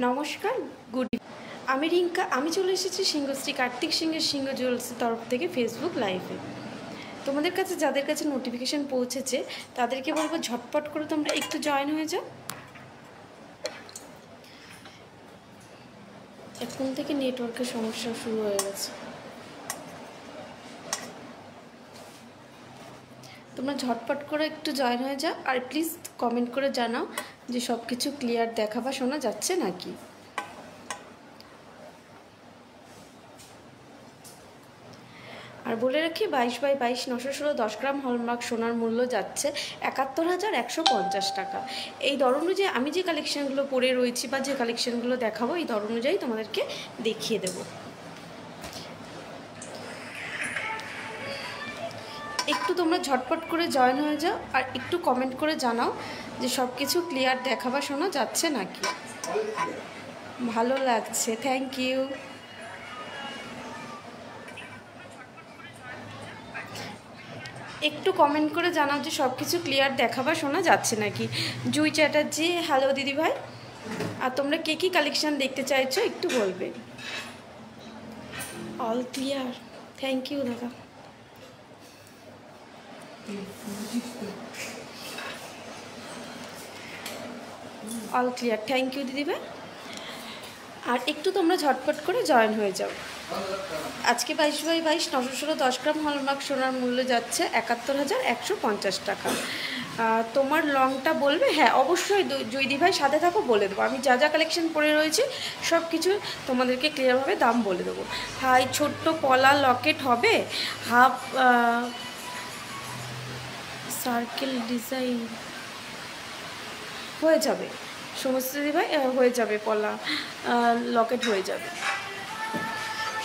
নমস্কার, গুড আমি রিঙ্কা। আমি চলে এসেছি সিংহশ্রী কার্তিক সিংহের সিংহ জুয়েলার্সের তরফ থেকে ফেসবুক লাইভে। তোমাদের কাছে যাদের কাছে নোটিফিকেশান পৌঁছেছে তাদেরকে বলবো ঝটপট করে তোমরা একটু জয়েন হয়ে যাও। এখন থেকে নেটওয়ার্কের সমস্যা শুরু হয়ে গেছে। তোমরা ঝটপট করে একটু জয়েন হয়ে যাও, আর প্লিজ কমেন্ট করে জানাও যে সব কিছু ক্লিয়ার দেখা বা শোনা যাচ্ছে নাকি। আর বলে রাখি 22x22 916 10 গ্রাম হলমার্ক সোনার মূল্য যাচ্ছে 71,150 টাকা। এই দর অনুযায়ী আমি যে কালেকশানগুলো পরে রয়েছি বা যে কালেকশানগুলো দেখাবো এই দর অনুযায়ী তোমাদেরকে দেখিয়ে দেব। একটু তোমরা ঝটপট করে জয়েন হয়ে যাও আর একটু কমেন্ট করে জানাও যে সব কিছু ক্লিয়ার দেখা বা শোনা যাচ্ছে নাকি। ভালো লাগছে, থ্যাংক ইউ। একটু কমেন্ট করে জানাও যে সব কিছু ক্লিয়ার দেখা বা শোনা যাচ্ছে নাকি। জুই চ্যাটার্জি, হ্যালো দিদি ভাই। আর তোমরা কে কী কালেকশান দেখতে চাইছো একটু বলবে। অল ক্লিয়ার, থ্যাংক ইউ দাদা। অল ক্লিয়ার, থ্যাংক ইউ দিদি ভাই। আর একটু তোমরা ঝটপট করে জয়েন হয়ে যাও। আজকে 22x22 916 10 গ্রাম হলমার্ক সোনার মূল্য যাচ্ছে 71,150 টাকা। তোমার লংটা বলবে? হ্যাঁ অবশ্যই জয়দি ভাই, সাথে থাকো, বলে দেবো। আমি যা যা কালেকশন পরে রয়েছি সব কিছু তোমাদেরকে ক্লিয়ারভাবে দাম বলে দেবো। হাই ছোট্ট পলা লকেট হবে, হাফ সার্কেল ডিজাইন হয়ে যাবে। সমস্ত দিদি ভাই হয়ে যাবে, পলা লকেট হয়ে যাবে।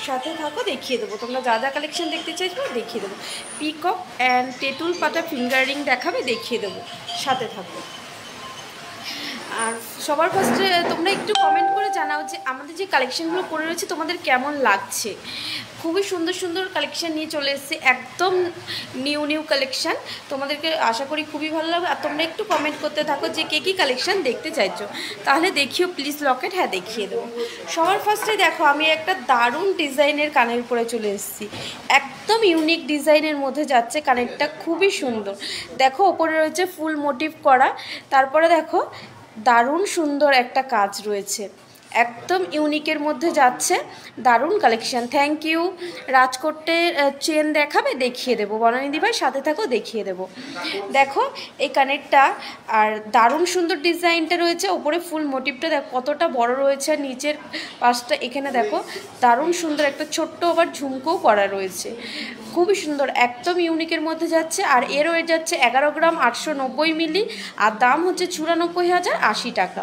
সাথে থাকো, দেখিয়ে দেবো। তোমরা যা যা কালেকশন দেখতে চাইছো দেখিয়ে দেবো। পিকক অ্যান্ড টেটুল পাতা ফিঙ্গার রিং দেখাবে, দেখিয়ে দেবো। সাথে থাকো। আর সবার ফার্স্টে তোমরা একটু কমেন্ট করে জানাও যে আমাদের যে কালেকশানগুলো পরে রয়েছে তোমাদের কেমন লাগছে। খুবই সুন্দর সুন্দর কালেকশান নিয়ে চলে এসেছে, একদম নিউ কালেকশান। তোমাদেরকে আশা করি খুবই ভালো লাগবে। আর তোমরা একটু কমেন্ট করতে থাকো যে কে কী কালেকশান দেখতে চাইছো, তাহলে দেখিও প্লিজ লকেট। হ্যাঁ দেখিয়ে দেবো। সবার ফার্স্টে দেখো আমি একটা দারুণ ডিজাইনের কানের পরে চলে এসেছি, একদম ইউনিক ডিজাইনের মধ্যে যাচ্ছে। কানেরটা খুবই সুন্দর, দেখো ওপরে রয়েছে ফুল মোটিভ করা। তারপরে দেখো দারুণ সুন্দর একটা কাজ রয়েছে, একদম ইউনিকের মধ্যে যাচ্ছে, দারুণ কালেকশান। Thank you. রাজকোটের চেন দেখাবে, দেখিয়ে দেবো। বনানিদি ভাই সাথে থাকো, দেখিয়ে দেবো। দেখো এই কানেরটা, আর দারুণ সুন্দর ডিজাইনটা রয়েছে। ওপরে ফুল মোটিভটা দেখো কতটা বড় রয়েছে, আর নিচের পাশটা এখানে দেখো দারুণ সুন্দর একটা ছোট্ট আবার ঝুমকোও করা রয়েছে, খুবই সুন্দর, একদম ইউনিকের মধ্যে যাচ্ছে। আর এর ওয়েট যাচ্ছে 11 গ্রাম 890 মিলি, আর দাম হচ্ছে 94,080 টাকা।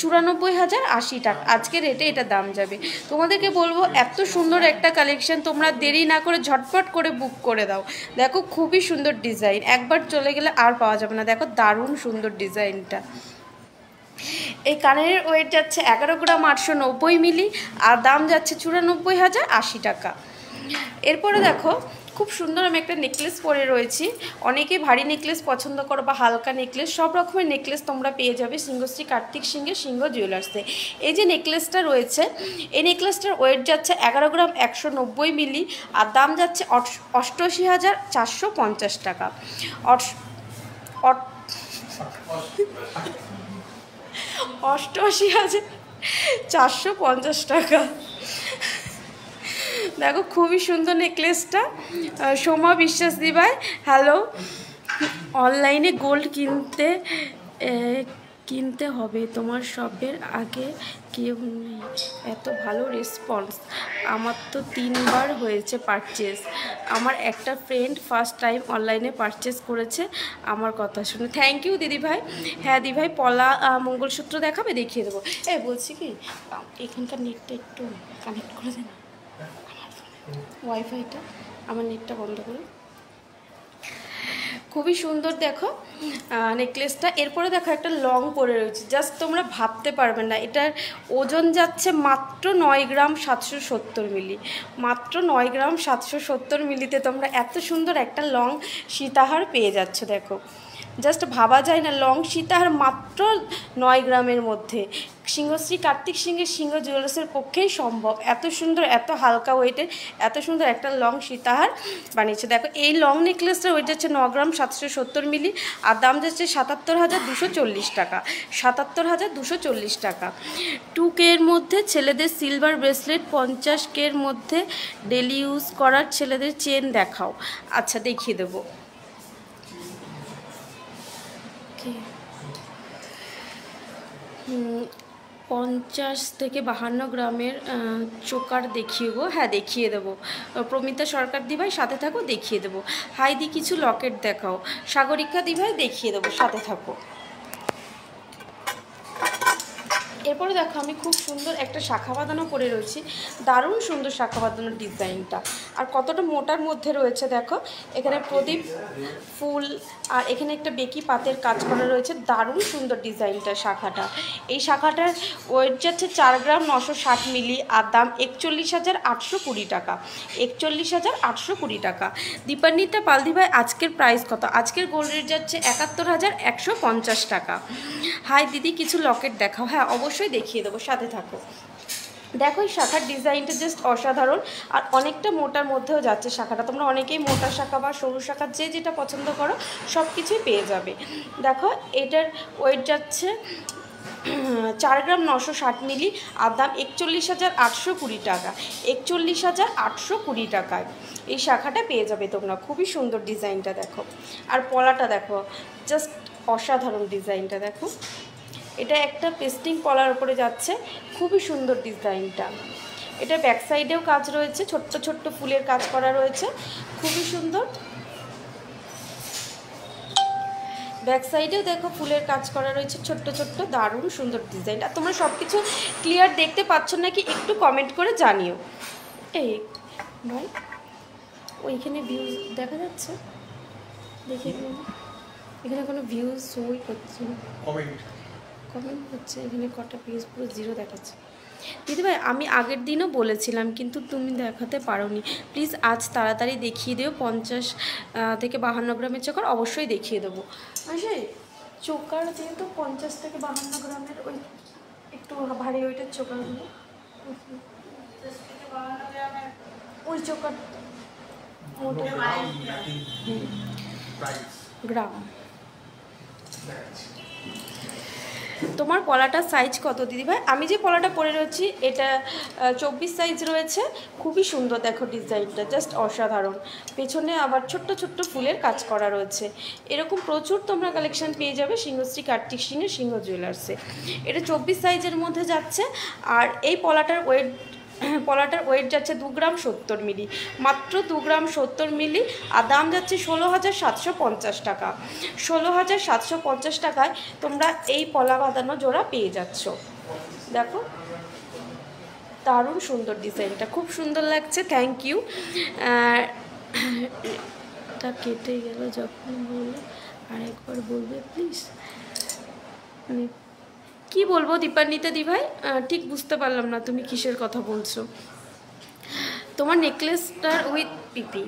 94,080 টাকা আজকের রেটে এটা দাম যাবে। তোমাদেরকে বলবো এত সুন্দর একটা কালেকশন, তোমরা দেরি না করে ঝটপট করে বুক করে দাও। দেখো খুবই সুন্দর ডিজাইন, একবার চলে গেলে আর পাওয়া যাবে না। দেখো দারুণ সুন্দর ডিজাইনটা। এই কানের ওয়েট যাচ্ছে 11 গ্রাম 890 মিলি, আর দাম যাচ্ছে 94,080 টাকা। এরপরে দেখো খুব সুন্দর আমি একটা নেকলেস পরে রয়েছি। অনেকে ভারী নেকলেস পছন্দ করো বা হালকা নেকলেস, সব রকমের নেকলেস তোমরা পেয়ে যাবে সিংহশ্রী কার্তিক সিংহের সিংহ জুয়েলার্সে। এই যে নেকলেসটা রয়েছে, এই নেকলেসটার ওয়েট যাচ্ছে 11 গ্রাম 190 মিলি, আর দাম যাচ্ছে 88,450 টাকা। 88,450 টাকা। দেখো খুবই সুন্দর নেকলেসটা। সোমা বিশ্বাস দিভাই, হ্যালো। অনলাইনে গোল্ড কিনতে হবে, তোমার শপের আগে কেউ নেই, এত ভালো রেসপন্স। আমার তো 3বার হয়েছে পারচেস, আমার একটা ফ্রেন্ড ফার্স্ট টাইম অনলাইনে পারচেস করেছে আমার কথা শুনে। থ্যাংক ইউ দিদি ভাই। হ্যাঁ দিদি ভাই, পলা মঙ্গলসূত্র দেখাবে, দেখিয়ে দেবো। বলছি কি এখানকার নেটটা একটু কানেক্ট করে দেন, ওয়াইফাইটা, আমার নেটটা বন্ধ করে। খুবই সুন্দর দেখো নেকলেসটা। এরপরে দেখো একটা লং পরে রয়েছে, জাস্ট তোমরা ভাবতে পারবে না, এটার ওজন যাচ্ছে মাত্র 9 গ্রাম 770 মিলি। মাত্র 9 গ্রাম 770 মিলিতে তোমরা এত সুন্দর একটা লং সীতাহার পেয়ে যাচ্ছ। দেখো জাস্ট ভাবা যায় না, লং সীতাহার মাত্র 9 গ্রামের মধ্যে। সিংহশ্রী কার্তিক সিংহের সিংহ জুয়েলার্সের পক্ষেই সম্ভব এত সুন্দর, এত হালকা ওয়েটের, এত সুন্দর একটা লং সীতাহার বানিয়েছে। দেখো এই লং নেকলেসটার ওয়েট যাচ্ছে 9 গ্রাম 770 মিলি, আর দাম যাচ্ছে 77,240 টাকা, 77,240 টাকা। 2K এর মধ্যে ছেলেদের সিলভার ব্রেসলেট, 50K এর মধ্যে ডেলি ইউজ করার ছেলেদের চেন দেখাও। আচ্ছা দেখিয়ে দেবো। 50 থেকে 52 গ্রামের চোকার দেখিয়ে দেবো। হ্যাঁ দেখিয়ে দেবো। প্রমিতা সরকার দিভাই সাথে থাকো, দেখিয়ে দেবো। হাইদি কিছু লকেট দেখাও। সাগরিকা দিভাই দেখিয়ে দেবো, সাথে থাকো। এরপরে দেখো আমি খুব সুন্দর একটা শাখা বাঁধানো পরে রয়েছি, দারুণ সুন্দর শাখা বাঁধানোর ডিজাইনটা, আর কতটা মোটার মধ্যে রয়েছে দেখো। এখানে প্রদীপ ফুল আর এখানে একটা বেকি পাতের কাজ করা রয়েছে, দারুণ সুন্দর ডিজাইনটা শাখাটা। এই শাখাটার ওয়েট যাচ্ছে 4 গ্রাম 960 মিলি, আর দাম 41,820 টাকা, 41,820 টাকা। দীপান্বিতা পালদি ভাই আজকের প্রাইস কত? আজকের গোল্ড রেট যাচ্ছে 71,150 টাকা। হাই দিদি কিছু লকেট দেখাও। হ্যাঁ অবশ্যই দেখিয়ে দেবো, সাথে থাকো। দেখো এই শাখার ডিজাইনটা জাস্ট অসাধারণ, আর অনেকটা মোটার মধ্যেও যাচ্ছে শাখাটা। তোমরা অনেকেই মোটা শাখা বা সরু শাখা যে যেটা পছন্দ করো সব কিছুই পেয়ে যাবে। দেখো এটার ওয়েট যাচ্ছে 4 গ্রাম 960 মিলি, আর দাম 41,820 টাকা, 41,820 টাকায় এই শাখাটা পেয়ে যাবে তোমরা। খুবই সুন্দর ডিজাইনটা দেখো, আর পলাটা দেখো জাস্ট অসাধারণ ডিজাইনটা দেখো। এটা একটা পেস্টিং পলার উপরে যাচ্ছে, খুবই সুন্দর ডিজাইনটা। এটা ব্যাক সাইডেও কাজ রয়েছে, ছোট্ট ছোট্ট ফুলের কাজ করা রয়েছে, খুবই সুন্দর। ব্যাক সাইডেও দেখো ফুলের কাজ করা রয়েছে ছোট্ট ছোট্ট, দারুণ সুন্দর ডিজাইন। আর তোমরা সব কিছু ক্লিয়ার দেখতে পাচ্ছ নাকি একটু কমেন্ট করে জানিও। এই ভাই ওইখানে ভিউজ দেখা যাচ্ছে, দেখে এখানে কোনো ভিউজ শোই করছে না, কমেন্ট হচ্ছে এখানে কটা ভিউজ পুরো 0 দেখাচ্ছে। দিদিভাই আমি আগের দিনও বলেছিলাম কিন্তু তুমি দেখাতে পারোনি, প্লিজ আজ তাড়াতাড়ি দেখিয়ে দিও। 50 থেকে 52 গ্রামের চোকার অবশ্যই দেখিয়ে দেবো। আচ্ছা চোকার যেহেতু 50 থেকে 52 গ্রামের ওই একটু ভারী ওইটার চোকারগুলো, ওই চোকার গ্রাম। তোমার পলাটার সাইজ কত দিদিভাই? আমি যে পলাটা পরে রয়েছি এটা 24 সাইজ রয়েছে, খুবই সুন্দর দেখো ডিজাইনটা, জাস্ট অসাধারণ। পেছনে আবার ছোট্ট ছোট্ট ফুলের কাজ করা রয়েছে। এরকম প্রচুর তোমরা কালেকশন পেয়ে যাবে সিংহশ্রী কার্তিক সিংহের সিংহ জুয়েলার্সে। এটা 24 সাইজের মধ্যে যাচ্ছে, আর এই পলাটার ওয়েট যাচ্ছে 2 গ্রাম 70 মিলি, মাত্র 2 গ্রাম 70 মিলি, আর দাম যাচ্ছে 16,750 টাকা। 16,750 টাকায় তোমরা এই পলা বাঁধানো জোড়া পেয়ে যাচ্ছ। দেখো দারুণ সুন্দর ডিজাইনটা, খুব সুন্দর লাগছে, থ্যাংক ইউ। তা কেটে গেল যখন বললো আরেকবার বলবে প্লিজ। মানে কি বলবো দীপান্বিতা দিভাই, ঠিক বুঝতে পারলাম না তুমি কিসের কথা বলছো। তোমার নেকলেসটার উইথ পিপি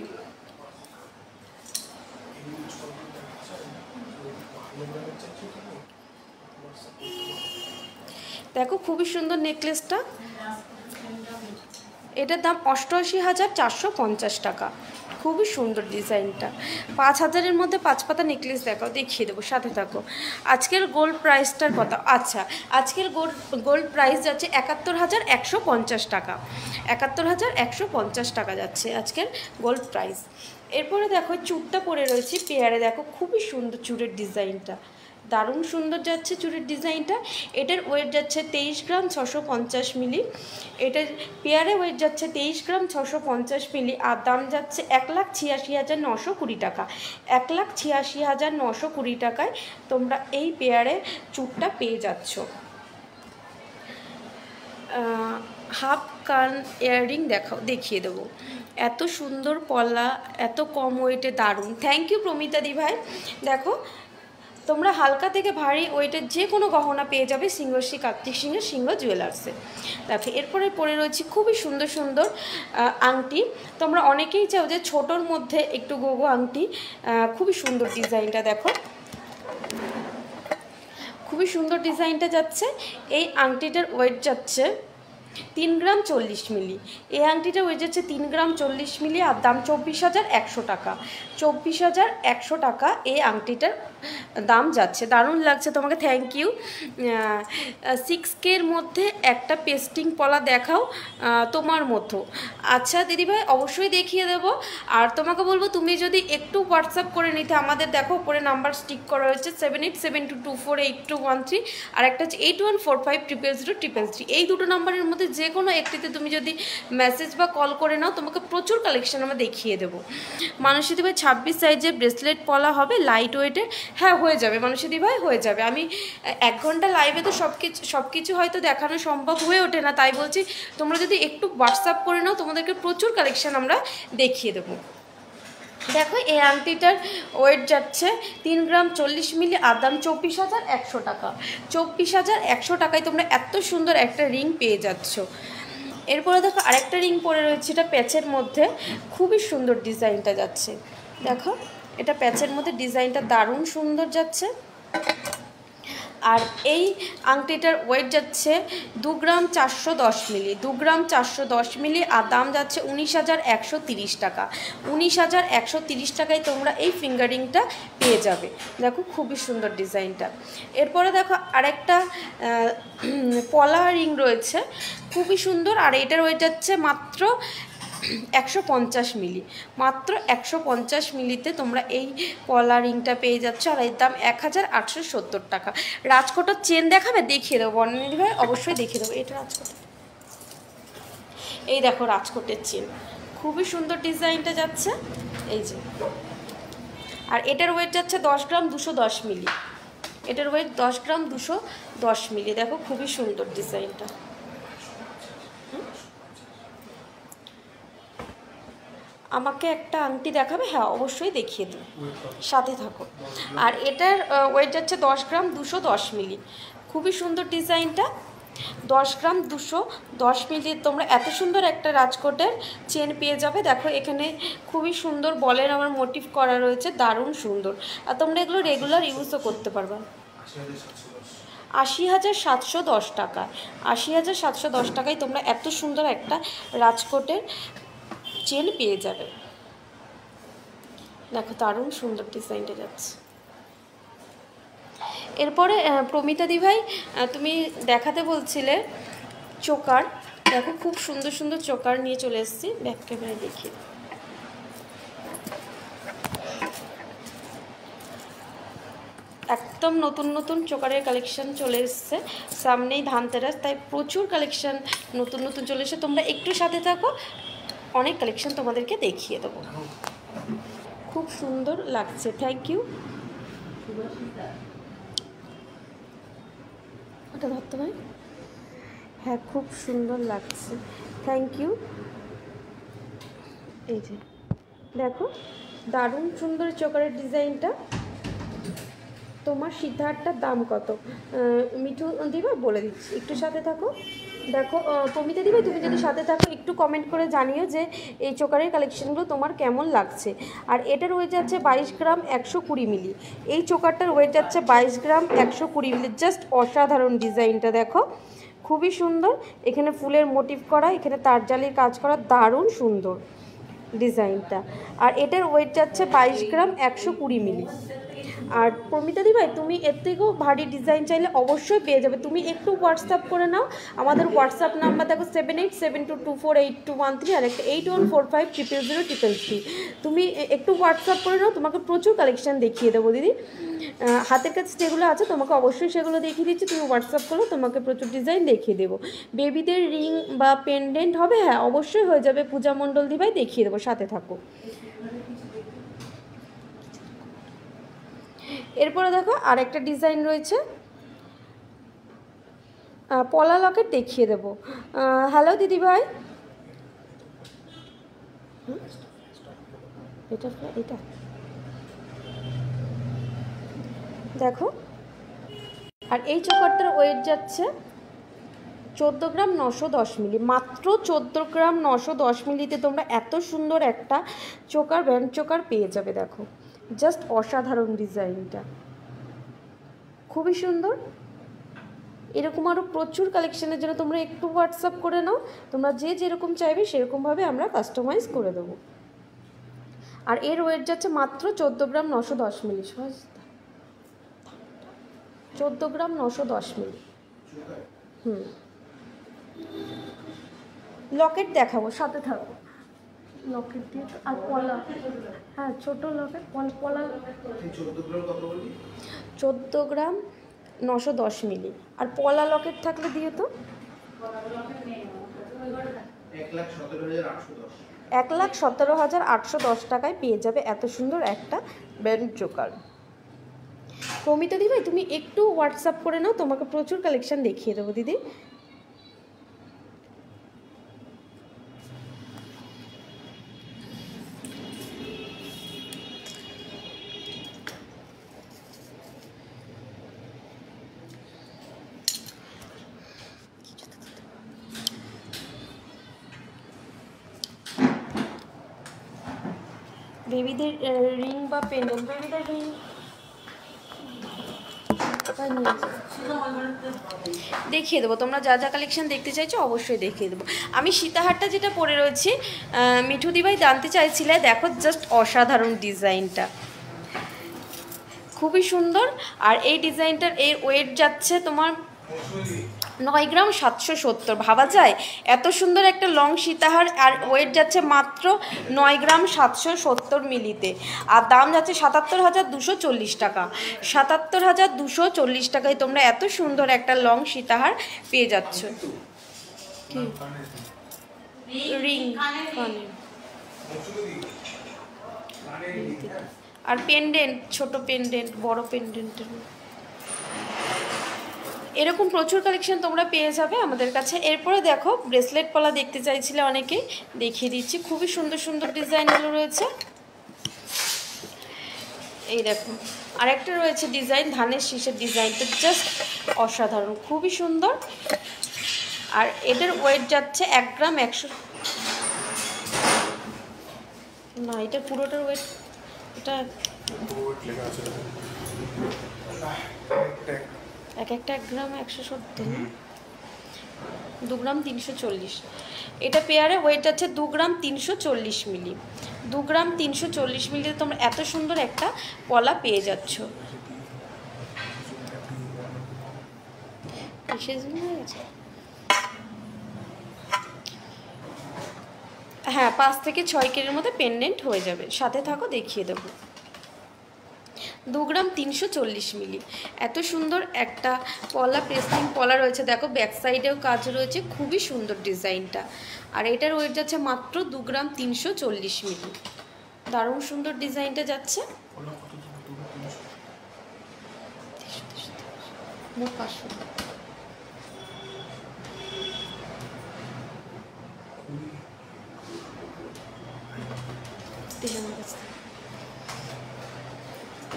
দেখো, খুবই সুন্দর নেকলেসটা। এটার দাম 88,450 টাকা, খুবই সুন্দর ডিজাইনটা। 5,000-এর মধ্যে 5 পাতা নেকলেস দেখাও, দেখিয়ে দেবো, সাথে থাকো। আজকের গোল্ড প্রাইসটার কথা, আচ্ছা আজকের গোল্ড প্রাইস যাচ্ছে 71,150 টাকা, 71,150 টাকা যাচ্ছে আজকের গোল্ড প্রাইস। এরপরে দেখো চুড়টা পরে রয়েছে পেয়ারে, দেখো খুবই সুন্দর চুড়ের ডিজাইনটা, দারুণ সুন্দর যাচ্ছে চুড়ির ডিজাইনটা। এটার ওয়েট যাচ্ছে 23 গ্রাম 650 মিলি, এটার পেয়ারে ওয়েট যাচ্ছে 23 গ্রাম 650 মিলি, আর দাম যাচ্ছে 1,86,920 টাকা, 1,86,920 টাকায় তোমরা এই পেয়ারে চুড়টা পেয়ে যাচ্ছ। হাফ কান ইয়াররিং দেখাও, দেখিয়ে দেবো। এত সুন্দর পলা, এত কম ওয়েটে, দারুণ। থ্যাংক ইউ প্রমিতা দি ভাই। দেখো তোমরা হালকা থেকে ভারী ওয়েটের যে কোনো গহনা পেয়ে যাবে সিংহশ্রী কার্তিক সিংহের সিংহ জুয়েলার্সে। দেখো এরপরে পরে রয়েছে খুবই সুন্দর সুন্দর আংটি। তোমরা অনেকেই চাও যে ছোটোর মধ্যে একটু গোগো আংটি, খুবই সুন্দর ডিজাইনটা দেখো, খুবই সুন্দর ডিজাইনটা যাচ্ছে। এই আংটিটার ওয়েট যাচ্ছে 3 গ্রাম 40 মিলি। এই আংটিটা ওয়েট যাচ্ছে 3 গ্রাম 40 মিলি, আর দাম 24,100 টাকা। 24,100 টাকা এই আংটিটার দাম যাচ্ছে। দারুণ লাগছে তোমাকে, থ্যাংক ইউ। 6K মধ্যে একটা পেস্টিং পলা দেখাও তোমার মতো। আচ্ছা দিদিভাই, অবশ্যই দেখিয়ে দেব। আর তোমাকে বলবো, তুমি যদি একটু হোয়াটসঅ্যাপ করে নিতে, আমাদের দেখো উপরে নাম্বার স্টিক করা হয়েছে 7872248213, আর একটা হচ্ছে 8145000033। এই দুটো নাম্বারের মধ্যে যে কোনো একটিতে তুমি যদি মেসেজ বা কল করে নাও, তোমাকে প্রচুর কালেকশন আমরা দেখিয়ে দেবো। মানসী দিভাই 26 সাইজের ব্রেসলেট পলা হবে লাইট ওয়েটের। হ্যাঁ হয়ে যাবে মানসী দিভাই, হয়ে যাবে। আমি 1 ঘন্টা লাইভে তো সব কিছু হয়তো দেখানো সম্ভব হয়ে ওঠে না, তাই বলছি তোমরা যদি একটু হোয়াটসঅ্যাপ করে নাও, তোমাদেরকে প্রচুর কালেকশন আমরা দেখিয়ে দেবো। দেখো এই আংটিটার ওয়েট যাচ্ছে 3 গ্রাম 40 মিলি, আর দাম 24,100 টাকা। 24,100 টাকায় তোমরা এত সুন্দর একটা রিং পেয়ে যাচ্ছ। এরপরে দেখো আরেকটা রিং পরে রয়েছে, এটা প্যাচের মধ্যে, খুবই সুন্দর ডিজাইনটা যাচ্ছে। দেখো এটা প্যাচের মধ্যে ডিজাইনটা দারুণ সুন্দর যাচ্ছে। আর এই আংটিটার ওয়েট যাচ্ছে 2 গ্রাম 410 মিলি, 2 গ্রাম 410 মিলি, আর দাম যাচ্ছে 19,130 টাকা। 19,130 টাকায় তোমরা এই ফিঙ্গারিংটা পেয়ে যাবে। দেখো খুবই সুন্দর ডিজাইনটা। এরপরে দেখো আরেকটা পলা রিং রয়েছে, খুবই সুন্দর। আর এটার ওয়েট যাচ্ছে মাত্র 150 মিলি, মাত্র 150 মিলিতে তোমরা এই পলা রিংটা পেয়ে যাচ্ছ। আর এর দাম 1,870 টাকা। রাজকোটের চেন দেখাবে? দেখিয়ে দেবো বর্ণালী ভাই, অবশ্যই দেখিয়ে দেবো। এটা রাজকোট, এই দেখো রাজকোটের চেন, খুবই সুন্দর ডিজাইনটা যাচ্ছে, এই যে। আর এটার ওয়েট যাচ্ছে 10 গ্রাম 210 মিলি। এটার ওয়েট 10 গ্রাম 210 মিলি। দেখো খুবই সুন্দর ডিজাইনটা। আমাকে একটা আংটি দেখাবে? হ্যাঁ অবশ্যই দেখিয়ে দিই, সাথে থাকো। আর এটার ওয়েট যাচ্ছে 10 গ্রাম 210 মিলি। খুবই সুন্দর ডিজাইনটা, 10 গ্রাম 210 মিলি। তোমরা এত সুন্দর একটা রাজকোটের চেন পেয়ে যাবে। দেখো এখানে খুবই সুন্দর বলের আমার মোটিভ করা রয়েছে, দারুণ সুন্দর। আর তোমরা এগুলো রেগুলার ইউজও করতে পারবে। 80,710 টাকা। 80,710 টাকায় তোমরা এত সুন্দর একটা রাজকোটের চেন পেয়ে যাবে। দেখো দারুণ সুন্দর ডিজাইনটা যাচ্ছে। এরপরে প্রমিতা দিভাই তুমি দেখাতে বলছিলে চোকার। দেখো খুব সুন্দর সুন্দর চোকার নিয়ে চলে এসেছি, ব্যাক ক্যামেরায় দেখিয়ে। একদম নতুন নতুন চোকারের কালেকশন চলে এসছে, সামনেই ধানতেরাস, তাই প্রচুর কালেকশন নতুন নতুন চলে এসে। তোমরা একটু সাথে থাকো, অনেক কালেকশন তোমাদেরকে দেখিয়ে দেবো। খুব সুন্দর লাগছে, থ্যাংক ইউ। ওটা ধরতে ভাই, হ্যাঁ খুব সুন্দর লাগছে, থ্যাংক ইউ। এই যে দেখো দারুণ সুন্দর চোকারের ডিজাইনটা। তোমার সিদ্ধার্থটার দাম কত? মিঠু দিবা বলে দিচ্ছি, একটু সাথে থাকো। দেখো প্রমিতা দিবা, তুমি যদি সাথে থাকো একটু কমেন্ট করে জানিও যে এই চোকারের কালেকশনগুলো তোমার কেমন লাগছে। আর এটার ওয়েট যাচ্ছে 22 গ্রাম 120 মিলি। এই চোকারটার ওয়েট যাচ্ছে 22 গ্রাম 120 মিলি। জাস্ট অসাধারণ ডিজাইনটা দেখো, খুবই সুন্দর। এখানে ফুলের মোটিভ করা, এখানে তারজালির কাজ করা, দারুণ সুন্দর ডিজাইনটা। আর এটার ওয়েট যাচ্ছে 22 গ্রাম 120 মিলি। আর প্রমিতা দিভাই তুমি এর থেকেও ভারী ডিজাইন চাইলে অবশ্যই পেয়ে যাবে। তুমি একটু হোয়াটসঅ্যাপ করে নাও, আমাদের হোয়াটসঅ্যাপ নাম্বার দেখো 7872248213, আর একটা 8145000033। তুমি একটু হোয়াটসঅ্যাপ করে নাও, তোমাকে প্রচুর কালেকশান দেখিয়ে দেবো দিদি। হাতের কাছে যেগুলো আছে তোমাকে অবশ্যই সেগুলো দেখিয়ে দিচ্ছি, তুমি হোয়াটসঅ্যাপ করো, তোমাকে প্রচুর ডিজাইন দেখিয়ে দেবো। বেবিদের রিং বা পেন্ডেন্ট হবে? হ্যাঁ অবশ্যই হয়ে যাবে, পূজা মণ্ডল দিভাই দেখিয়ে দেবো, সাথে থাকো। এরপরে দেখো আরেকটা ডিজাইন রয়েছে, পলা লকেট দেখিয়ে দেবো। হ্যালো দিদিভাই, এটা এটা দেখো। আর এই চোকারটার ওয়েট যাচ্ছে 14 গ্রাম 910 মিলি। মাত্র 14 গ্রাম 910 মিলিতে তোমরা এত সুন্দর একটা চোকার, ব্যান্ড চোকার পেয়ে যাবে। দেখো জাস্ট অসাধারণ ডিজাইনটা, খুবই সুন্দর। এরকম আরও প্রচুর কালেকশানের জন্য তোমরা একটু হোয়াটসঅ্যাপ করে নাও, তোমরা যে যেরকম চাইবে সেরকমভাবে আমরা কাস্টমাইজ করে দেবো। আর এর ওয়েট যাচ্ছে মাত্র 14 গ্রাম 910 মিলি, 14 গ্রাম 910 মিলি। লকেট দেখাবো, সাথে থাকবো। লকেট দিয়ে আর পলা, হ্যাঁ ছোটো লকেট পলা 14 গ্রাম 910 মিলি। আর পলা লকেট থাকলে দিয়ে তো 1,17,810 টাকায় পেয়ে যাবে এত সুন্দর একটা ব্যান্ড চোকার। প্রমিতা দি ভাই তুমি একটু হোয়াটসঅ্যাপ করে নাও, তোমাকে প্রচুর কালেকশন দেখিয়ে দেবো দিদি। বেবিদের রিং বা পেন্ডেন্ট, বেবিদের রিং দেখিয়ে দেবো, তোমরা যা যা কালেকশন দেখতে চাইছো অবশ্যই দেখিয়ে দেবো। আমি সীতাহারটা যেটা পরে রয়েছি, মিঠু দিভাই জানতে চাইছিলে, দেখো জাস্ট অসাধারণ ডিজাইনটা, খুবই সুন্দর। আর এই ডিজাইনটার এর ওয়েট যাচ্ছে তোমার 9 গ্রাম 770। ভাবা যায় এত সুন্দর একটা লং সীতাহার, আর ওয়েট যাচ্ছে মাত্র 9 গ্রাম 770 মিলিতে, আর দাম যাচ্ছে 77,240 টাকা। 77,240 টাকায় তোমরা এত সুন্দর একটা লং সীতাহার পেয়ে যাচ্ছ। রিং কানে আর পেন্ডেন্ট, ছোট পেন্ডেন্ট, বড় পেন্ডেন্টের এরকম প্রচুর কালেকশন তোমরা পেয়ে যাবে আমাদের কাছে। এরপরে দেখো ব্রেসলেট পলা দেখতে চাইছিলে অনেকেই, দেখিয়ে দিচ্ছি, খুবই সুন্দর সুন্দর ডিজাইনগুলো রয়েছে। এই দেখো আরেকটা রয়েছে ডিজাইন, ধানের শীষের ডিজাইনটা জাস্ট অসাধারণ, খুবই সুন্দর। আর এটার ওয়েট যাচ্ছে 1 গ্রাম 100 না, এটা পুরোটার ওয়েট, এটা এক একটা 1 গ্রাম 170, 2 গ্রাম 340। এটা পেয়ারে ওয়েট আছে 2 গ্রাম 340 মিলি। 2 গ্রাম 340 মিলিতে তোমরা এত সুন্দর একটা পলা পেয়ে যাচ্ছ। হ্যাঁ 5 থেকে 6 কেজির মধ্যে পেন্ডেন্ট হয়ে যাবে, সাথে থাকো দেখিয়ে দেবো। 2 গ্রাম 340 মিলি, এত সুন্দর একটা পলা, পেস্টিং পলা রয়েছে, দেখো ব্যাক সাইডেও কাজ রয়েছে, খুবই সুন্দর ডিজাইনটা। আর এটার ওয়েট যাচ্ছে মাত্র 2 গ্রাম 340 মিলি, দারুণ সুন্দর ডিজাইনটা যাচ্ছে।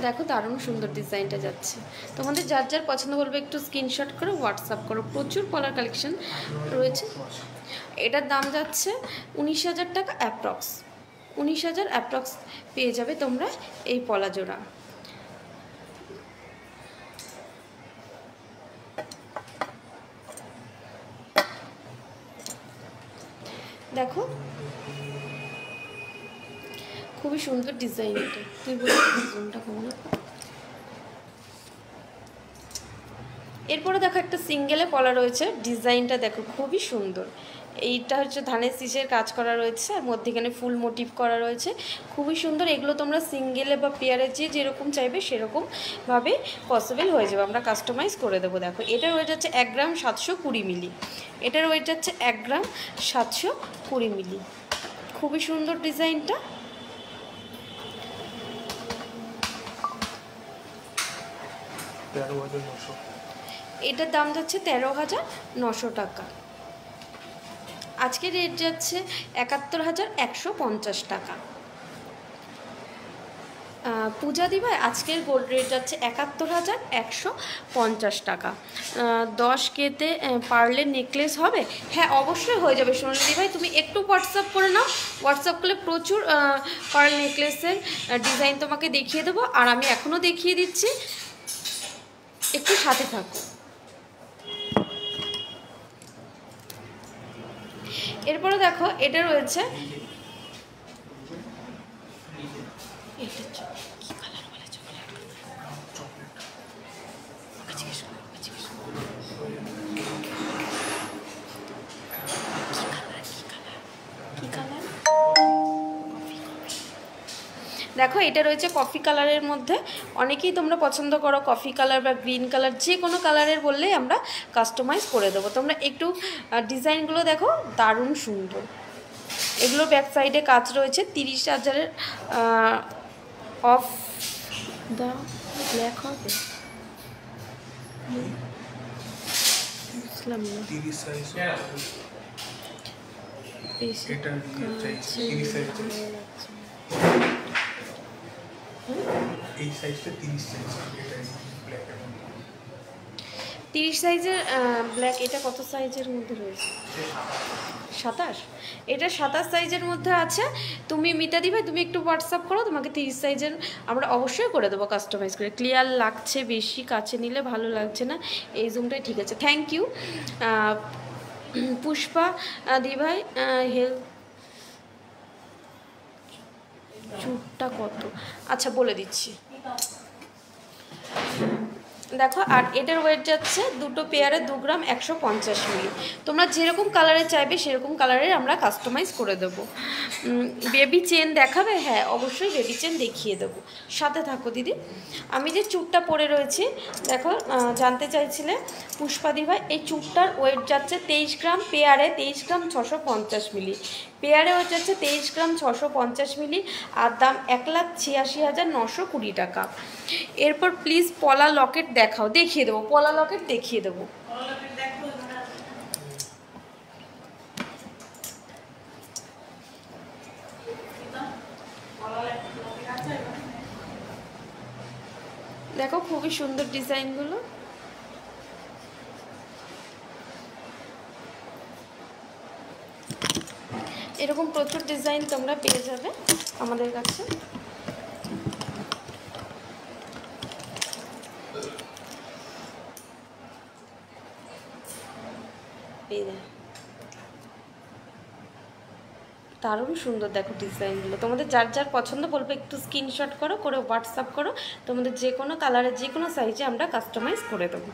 দেখো দারুণ সুন্দর ডিজাইনটা যাচ্ছে, তোমাদের যার যার পছন্দ বলবে একটু স্ক্রিনশট করে হোয়াটসঅ্যাপ করো। প্রচুর পলার কালেকশন রয়েছে। এটার দাম যাচ্ছে 19,000 টাকা অ্যাপ্রক্স, 19,000 অ্যাপ্রক্স পেয়ে যাবে তোমরা এই পলা জোড়া। দেখো খুবই সুন্দর ডিজাইন, এটা তুই বলি ডিজাইনটা কেমন। এরপরে দেখো একটা সিঙ্গেলে পলা রয়েছে, ডিজাইনটা দেখো খুবই সুন্দর। এইটা হচ্ছে ধানের শীষের কাজ করা রয়েছে, আর মধ্যেখানে ফুল মোটিভ করা রয়েছে, খুবই সুন্দর। এগুলো তোমরা সিঙ্গেলে বা পেয়ারে যে যেরকম চাইবে সেরকমভাবে পসিবল হয়ে যাবে, আমরা কাস্টমাইজ করে দেবো। দেখো এটার ওয়েট যাচ্ছে 1 গ্রাম 720 মিলি, এটার ওয়েট যাচ্ছে 1 গ্রাম 720 মিলি, খুবই সুন্দর ডিজাইনটা। এটার দাম যাচ্ছে 13,900 টাকা। আজকের রেট যাচ্ছে 71,150 টাকা। পূজা দিভাই আজকের গোল্ড রেট যাচ্ছে 71,150 টাকা। 10 কেতে পার্লের নেকলেস হবে? হ্যাঁ অবশ্যই হয়ে যাবে সোনালি দিভাই, তুমি একটু হোয়াটসঅ্যাপ করে নাও, হোয়াটসঅ্যাপ করলে প্রচুর পার্ল নেকলেসের ডিজাইন তোমাকে দেখিয়ে দেবো। আর আমি এখনও দেখিয়ে দিচ্ছি, একটু সাথে থাকো। এরপরে দেখো এটা রয়েছে, দেখো এটা রয়েছে কফি কালারের মধ্যে। অনেকেই তোমরা পছন্দ করো কফি কালার বা গ্রিন কালার, যে কোনো কালারের বললেই আমরা কাস্টমাইজ করে দেবো। তোমরা একটু ডিজাইনগুলো দেখো, দারুণ সুন্দর। এগুলো ব্যাক সাইডে কাজ রয়েছে। 30,000-এর অফ দা ব্ল্যাক হবে, বুঝলাম না। এই সাইজটা 30 সাইজ, এটা ব্ল্যাক। 30 সাইজের ব্ল্যাক। এটা কত সাইজের মধ্যে রয়েছে? 27। এটা 27 সাইজের মধ্যে আছে। তুমি মিতাদি ভাই তুমি একটু হোয়াটসঅ্যাপ করো, তোমাকে 30 সাইজের আমরা অবশ্যই করে দেবো কাস্টমাইজ করে। ক্লিয়ার লাগছে, বেশি কাছে নিলে ভালো লাগছে না, এই জুমটাই ঠিক আছে। থ্যাংক ইউ পুষ্পা দি ভাই। হেল্প চুটটা কত? আচ্ছা বলে দিচ্ছি, দেখো। আর এটার ওয়েট যাচ্ছে দুটো পেয়ারে 2 গ্রাম 150 মিলি। তোমরা যেরকম কালারে চাইবে সেরকম কালারের আমরা কাস্টমাইজ করে দেবো। বেবি চেন দেখাবে? হ্যাঁ অবশ্যই বেবি চেন দেখিয়ে দেবো, সাথে থাকো দিদি। আমি যে চুটটা পরে রয়েছি দেখো, জানতে চাইছিলে পুষ্পাদি ভাই, এই চুটটার ওয়েট যাচ্ছে 23 গ্রাম পেয়ারে, 23 গ্রাম 650 মিলি। পেয়ারে ওয়েট যাচ্ছে 23 গ্রাম 650 মিলি, আর দাম 1,86,920 টাকা। এরপর প্লিজ পলা লকেট দেখাও, দেখিয়ে দেবো, পলা লকেট দেখিয়ে দেবো। দেখো খুবই সুন্দর ডিজাইনগুলো। এরকম প্রচুর ডিজাইন তোমরা পেয়ে যাবে আমাদের কাছে। দারুণ সুন্দর দেখো ডিজাইনগুলো। তোমাদের যার যার পছন্দ বলবে একটু স্ক্রিনশট করো, করে হোয়াটসঅ্যাপ করো। তোমাদের যে কোনো কালারে যে কোনো সাইজে আমরা কাস্টমাইজ করে দেবো।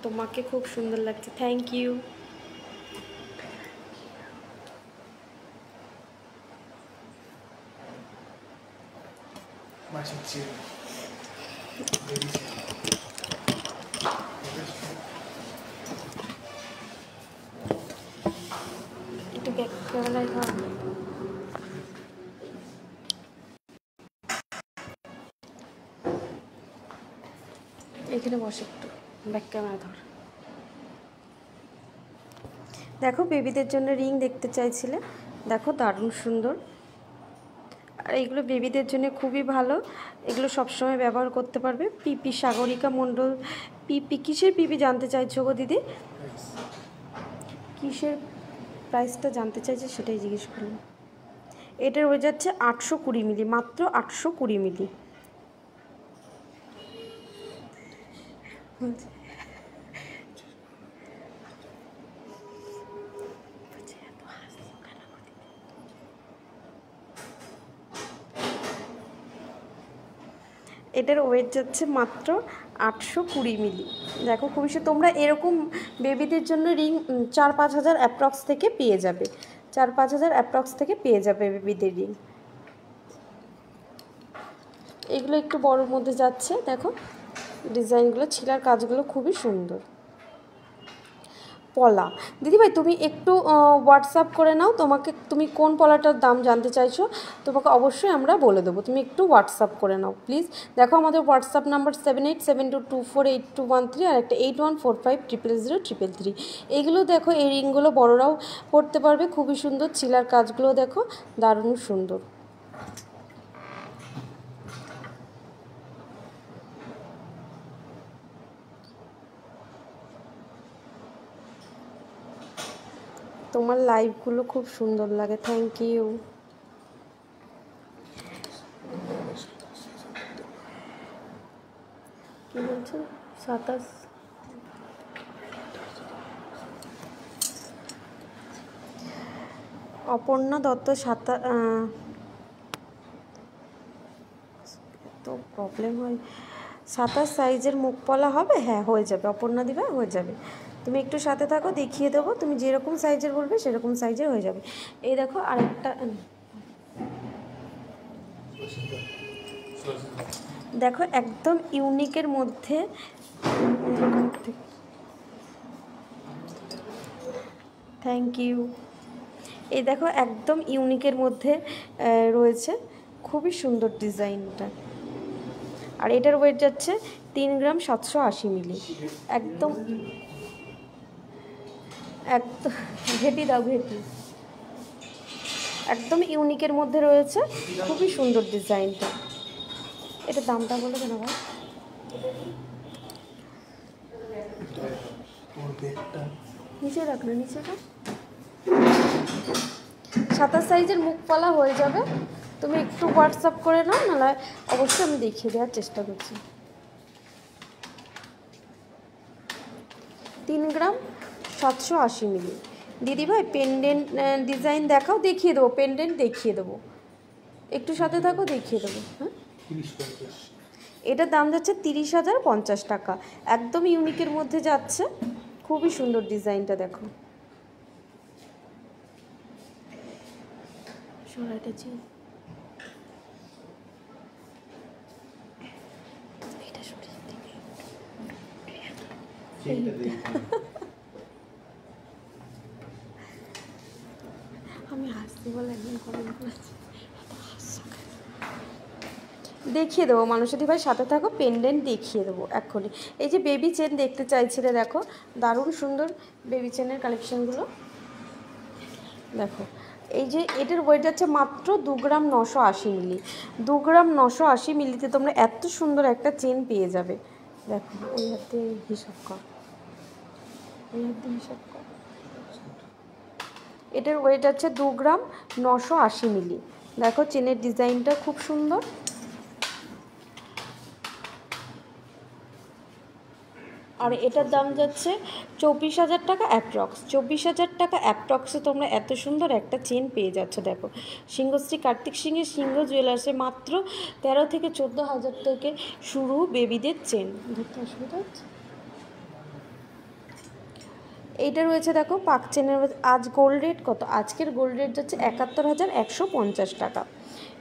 তোমাকে খুব সুন্দর লাগছে, থ্যাংক ইউ। একটু ব্যাক ক্যামেরায় ধর। এখানে বসে একটু ব্যাক ক্যামেরা ধর। দেখো বেবিদের জন্য রিং দেখতে চাইছিলে, দেখো দারুণ সুন্দর। আর এগুলো বেবিদের জন্য খুবই ভালো, এগুলো সবসময় ব্যবহার করতে পারবে। পিপি সাগরিকা মণ্ডল, পিপি কিসের পিপি জানতে চাইছো গো দিদি? কিসের প্রাইসটা জানতে চাইছে সেটাই জিজ্ঞেস করলাম। এটার হয়ে যাচ্ছে 820 মিলি, মাত্র 820 মিলি। এটার ওয়েট যাচ্ছে মাত্র 820 মিলি। দেখো খুবই তোমরা এরকম বেবিদের জন্য রিং 4-5 হাজার অ্যাপ্রক্স থেকে পেয়ে যাবে, 4-5 হাজার অ্যাপ্রক্স থেকে পেয়ে যাবে বেবিদের রিং। এগুলো একটু বড়োর মধ্যে যাচ্ছে, দেখো ডিজাইনগুলো, ছিলার কাজগুলো খুবই সুন্দর। পলা দিদিভাই তুমি একটু হোয়াটসঅ্যাপ করে নাও, তুমি কোন পলাটার দাম জানতে চাইছো, তোমাকে অবশ্যই আমরা বলে দেবো, তুমি একটু হোয়াটসঅ্যাপ করে নাও প্লিজ। দেখো আমাদের হোয়াটসঅ্যাপ নাম্বার 7872248213 আর একটা 8145000333। এগুলো দেখো, এই রিংগুলো বড়রাও পরতে পারবে, খুবই সুন্দর। ছিলার কাজগুলো দেখো দারুণ সুন্দর। তোমার লাইভগুলো খুব সুন্দর লাগে, থ্যাংক ইউ। কী বলছো? 27। অপর্ণা দত্ত তো প্রবলেম হয়। 27 সাইজের মুখ পলা হবে? হ্যাঁ, হয়ে যাবে অপর্ণা দিবা, হয়ে যাবে। তুমি একটু সাথে থাকো, দেখিয়ে দেবো। তুমি যেরকম সাইজের বলবে সেরকম সাইজের হয়ে যাবে। এই দেখো আরেকটা, দেখো একদম ইউনিকের মধ্যে। Thank you. এই দেখো একদম ইউনিকের মধ্যে রয়েছে, খুবই সুন্দর ডিজাইনটা। আর এটার ওয়েট যাচ্ছে 3 গ্রাম 780 মিলি। একদম একদম ঘেটি দাও, ঘেটি। একদম ইউনিকের মধ্যে রয়েছে, খুবই সুন্দর ডিজাইনটা। এটা দামটা বলে কেন ভাই? নিচে রাখ না, নিচে রাখ। 27 সাইজের মুখ পলা হয়ে যাবে। তুমি একটু হোয়াটসঅ্যাপ করে নাও, নাহলে অবশ্যই আমি দেখিয়ে দেওয়ার চেষ্টা করছি। 3 গ্রাম 780 মিলি। দিদিভাই পেন্ডেন্ট ডিজাইন দেখাও, দেখিয়ে দেবো। পেন্ডেন্ট দেখিয়ে দেবো, একটু সাথে থাকো, দেখিয়ে দেবো। হ্যাঁ, এটার দাম যাচ্ছে 30,050 টাকা। একদম ইউনিকের মধ্যে যাচ্ছে, খুবই সুন্দর ডিজাইনটা দেখো। আমি হাসছি বলে একদিন কমেন্ট করেছি, দেখিয়ে দেবো। মানুষটি ভাই সাথে থাকো, পেন্ডেন্ট দেখিয়ে দেবো এক্ষুনি। এই যে বেবি চেন দেখতে চাইছিলে, দেখো দারুণ সুন্দর বেবি চেনের কালেকশানগুলো দেখো। এই যে এটার ওয়েট যাচ্ছে মাত্র 2 গ্রাম 980 মিলি। 2 গ্রাম 980 মিলিতে তোমরা এত সুন্দর একটা চেন পেয়ে যাবে। দেখো ওই হাতে হিসাব কর, ওই হাতে হিসাব কর। এটার ওয়েট আছে 2 গ্রাম 980 মিলি। দেখো চেনের ডিজাইনটা খুব সুন্দর। আর এটার দাম যাচ্ছে 24,000 টাকা অ্যাপ্রক্স। 24,000 টাকা অ্যাপ্রক্সে তোমরা এত সুন্দর একটা চেন পেয়ে যাচ্ছ। দেখো সিংহশ্রী কার্তিক সিংহের সিংহ জুয়েলার্সে মাত্র 13 থেকে 14,000 থেকে শুরু বেবিদের চেন। ধরতে অসুবিধা হচ্ছে? এইটা রয়েছে দেখো পাক চেনের। আজ গোল্ড রেট কত? আজকের গোল্ড রেট যাচ্ছে 71,150 টাকা।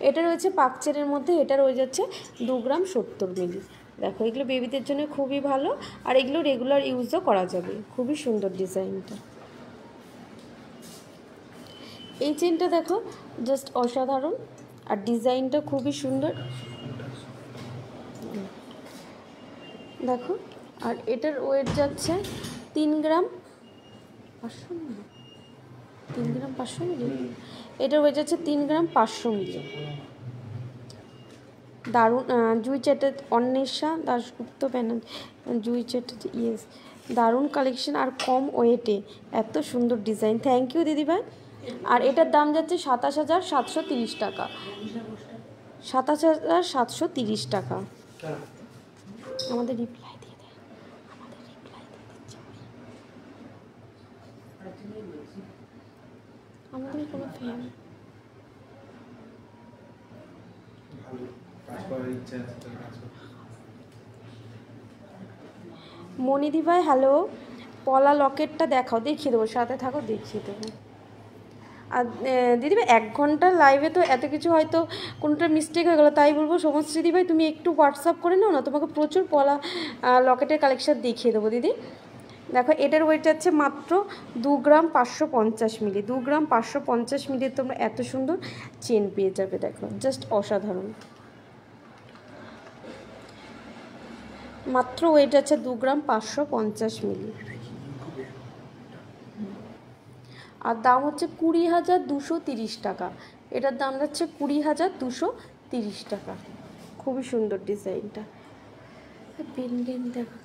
এটা রয়েছে পাক চেনের মধ্যে, এটা রয়ে যাচ্ছে 2 গ্রাম 70 মিলি। দেখো এগুলো বেবিদের জন্য খুবই ভালো, আর এগুলো রেগুলার ইউজও করা যাবে। খুবই সুন্দর ডিজাইনটা। এই চেনটা দেখো জাস্ট অসাধারণ, আর ডিজাইনটা খুবই সুন্দর দেখো। আর এটার ওয়েট যাচ্ছে 3 গ্রাম 500 মিলি। 3 গ্রাম 500 মিলি। এটার ওয়েট যাচ্ছে 3 গ্রাম 500 মিলি। দারুণ। জুই চ্যাটার্জি, অন্বেষা দাশগুপ্ত ব্যানার্জি, জুই চ্যাটার্জি, ইয়েস। দারুণ কালেকশন আর কম ওয়েটে এত সুন্দর ডিজাইন। থ্যাংক ইউ দিদিভাই। আর এটার দাম যাচ্ছে 27,730 টাকা। 27,730 টাকা। আমাদের রিপ্লাই দিয়ে দেয়, আমাদের রিপ্লাই দিয়ে দিচ্ছে। আমাদের কোনো ফ্যান মনিদি ভাই হ্যালো। পলা লকেটটা দেখাও, দেখিয়ে দেবো। সাথে থাকো, দেখিয়ে দেবো। আর দিদিভাই 1 ঘন্টার লাইভে তো এত কিছু হয়তো কোনোটা মিস্টেক হয়ে গেলো, তাই বলবো সমশ্রী দিদিভাই তুমি একটু হোয়াটসঅ্যাপ করে নাও না, তোমাকে প্রচুর পলা লকেটের কালেকশান দেখিয়ে দেবো দিদি। দেখো এটার ওয়েট যাচ্ছে মাত্র 2 গ্রাম 550 মিলি। 2 গ্রাম 550 মিলি তোমরা এত সুন্দর চেন পেয়ে যাবে। দেখো জাস্ট অসাধারণ। মাত্র ওয়েট আছে 2 গ্রাম 550 মিলি। আর দাম হচ্ছে 20,230 টাকা। এটার দাম যাচ্ছে 20,230 টাকা। খুবই সুন্দর ডিজাইনটা। পেন্ডেন্ট দেখো,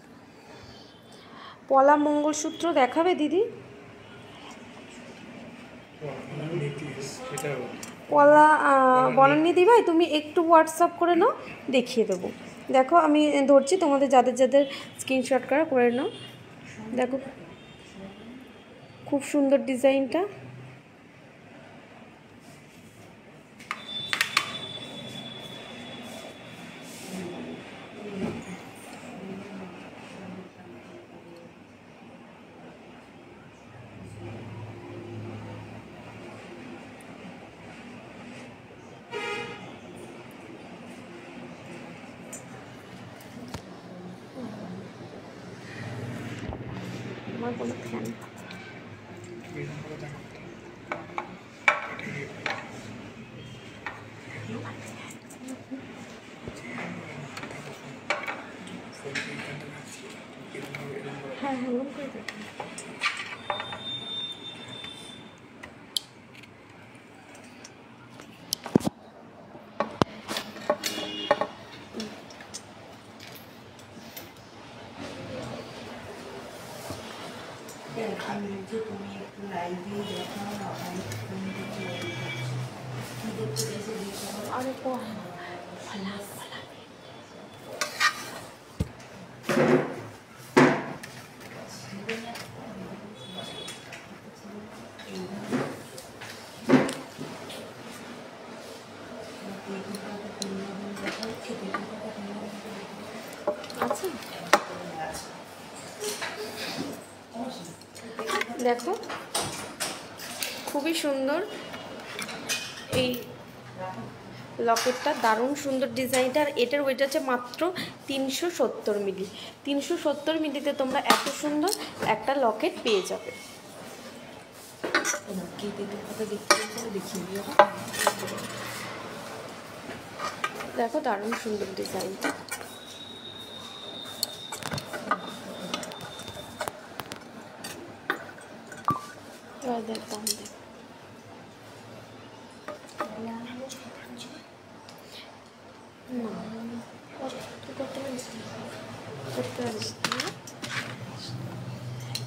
পলা মঙ্গলসূত্র দেখাবে দিদি? পলা বনানী দিদি ভাই তুমি একটু হোয়াটসঅ্যাপ করে নাও, দেখিয়ে দেবো। দেখো আমি ধরছি, তোমাদের যাদের যাদের স্ক্রিনশট করা করে নাও। দেখো খুব সুন্দর ডিজাইনটা। আমার কোনো ফ্যান হ্যাঁ হ্যাঁ ওরকম করে দেবো। আরে আচ্ছা দেখো খুবই সুন্দর এই লকেটটা, দারুণ সুন্দর ডিজাইনটা। আর এটার ওয়েট আছে মাত্র 370 মিলি। 370 মিলিতে তোমরা এত সুন্দর একটা লকেট পেয়ে যাবে। দেখো দারুণ সুন্দর ডিজাইনটা। দেখ দাম দেখ।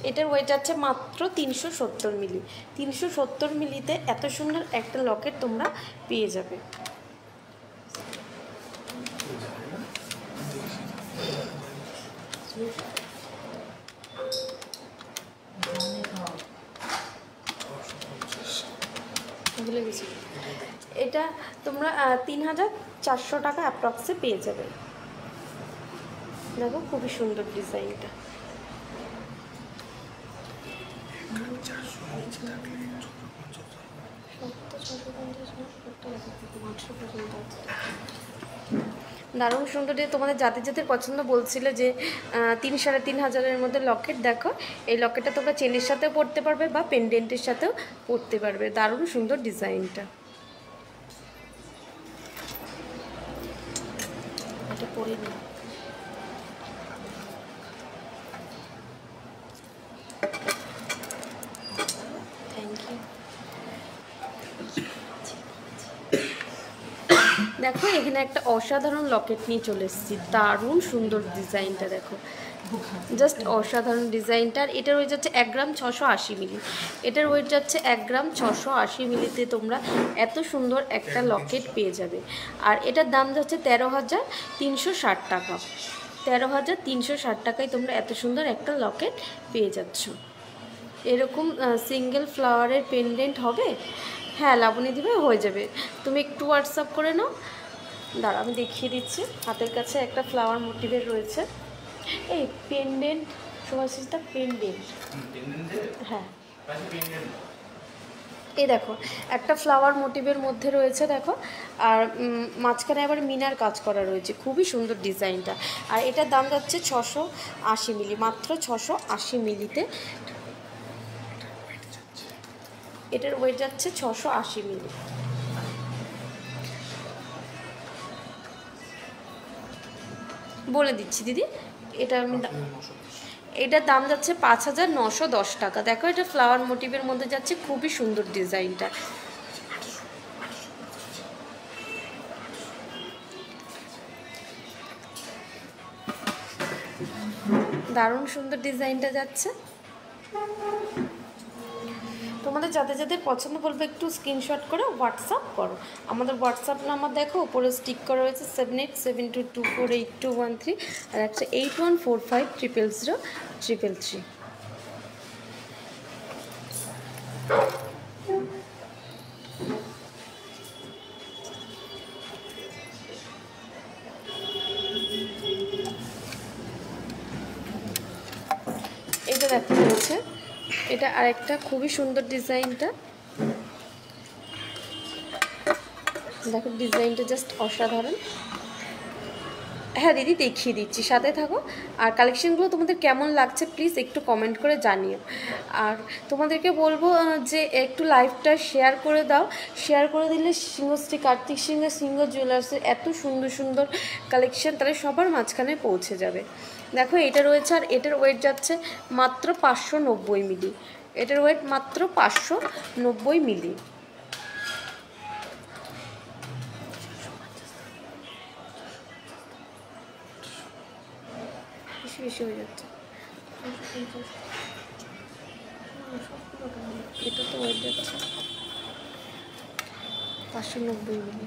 এটার ওয়েট আছে মাত্র 370 মিলি। 370 মিলিতে এত সুন্দর একটা লকেট তোমরা পেয়ে যাবে। ভুলে গেছি, এটা তোমরা 3400 টাকা অ্যাপ্রক্সে পেয়ে যাবে। দেখো খুবই সুন্দর ডিজাইনটা। দারুণ সুন্দর। তোমাদের যাদের যাদের পছন্দ বলছিলে যে 3,500-3,000 মধ্যে লকেট, দেখো এই লকেটটা তোমরা চেনের সাথেও পরতে পারবে বা পেন্ডেন্টের সাথেও পরতে পারবে। দারুণ সুন্দর ডিজাইনটা। এটা পরে নিই। Thank you. দেখো এখানে একটা অসাধারণ লকেট নিয়ে চলে এসেছি। দারুণ সুন্দর ডিজাইনটা দেখো, জাস্ট অসাধারণ ডিজাইনটা। আর এটার ওয়েট যাচ্ছে 1 গ্রাম 680 মিলি। এটার ওয়েট যাচ্ছে 1 গ্রাম 680 মিলিতে তোমরা এত সুন্দর একটা লকেট পেয়ে যাবে। আর এটার দাম যাচ্ছে 13,360 টাকা। 13,360 টাকায় তোমরা এত সুন্দর একটা লকেট পেয়ে যাচ্ছ। এরকম সিঙ্গেল ফ্লাওয়ারের পেন্ডেন্ট হবে। হ্যাঁ লাবণী দিবে, হয়ে যাবে। তুমি একটু হোয়াটসঅ্যাপ করে নাও। দাঁড়া আমি দেখিয়ে দিচ্ছি। হাতের কাছে একটা ফ্লাওয়ার মোটিভের রয়েছে। এই পেন্ডেন্ট সুভাষিসটা পেন্ডেন্ট, হ্যাঁ এই দেখো একটা ফ্লাওয়ার মোটিভের মধ্যে রয়েছে দেখো। আর মাঝখানে আবার মিনার কাজ করা রয়েছে, খুবই সুন্দর ডিজাইনটা। আর এটার দাম যাচ্ছে 680 মিলি, মাত্র 680 মিলিতে এটার ওয়েট যাচ্ছে 680 মিলি। বলে দিচ্ছি দিদি, এটা আমি এটার দাম যাচ্ছে 5,910 টাকা। দেখো এটা ফ্লাওয়ার মোটিভের মধ্যে যাচ্ছে, খুবই সুন্দর ডিজাইনটা। দারুণ সুন্দর ডিজাইনটা যাচ্ছে। তো তোমাদের যাদের যাদের পছন্দ বলবে একটু স্ক্রিনশট করে হোয়াটসঅ্যাপ করো। আমাদের হোয়াটসঅ্যাপ নাম্বার দেখো উপরে স্টিক করা রয়েছে 7872248213 আর একটা 8145000333। এটা দেখো রয়েছে, এটা আরেকটা খুবই সুন্দর ডিজাইনটা, দেখো ডিজাইনটা জাস্ট অসাধারণ। হ্যাঁ দিদি দেখিয়ে দিচ্ছি, সাথে থাকো। আর কালেকশনগুলো তোমাদের কেমন লাগছে প্লিজ একটু কমেন্ট করে জানিও। আর তোমাদেরকে বলবো যে একটু লাইভটা শেয়ার করে দাও, শেয়ার করে দিলে সিংহশ্রী কার্তিক সিংহের সিংহ জুয়েলার্সের এত সুন্দর সুন্দর কালেকশন তাহলে সবার মাঝখানে পৌঁছে যাবে। দেখো এটা রয়েছে, আর এটার ওয়েট যাচ্ছে মাত্র 590 মিলি, এটার ওয়েট মাত্র 590 মিলি। বেশি বেশি হয়ে যাচ্ছে, এটা তো ওয়েট যাচ্ছে 590 মিলি।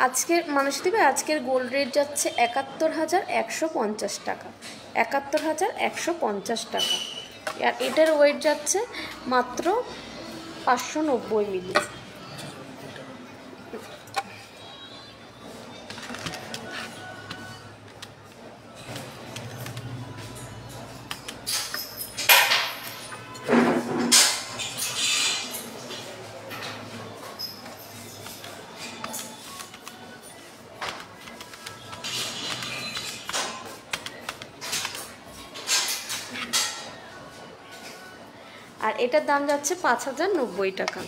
আজকের মানুষ দেবে, আজকের গোল্ড রেট যাচ্ছে 71,150 টাকা, 71,150 টাকা। আর এটার ওয়েট যাচ্ছে মাত্র 590 মিলি। আর এটার দাম যাচ্ছে 5,090 টাকা,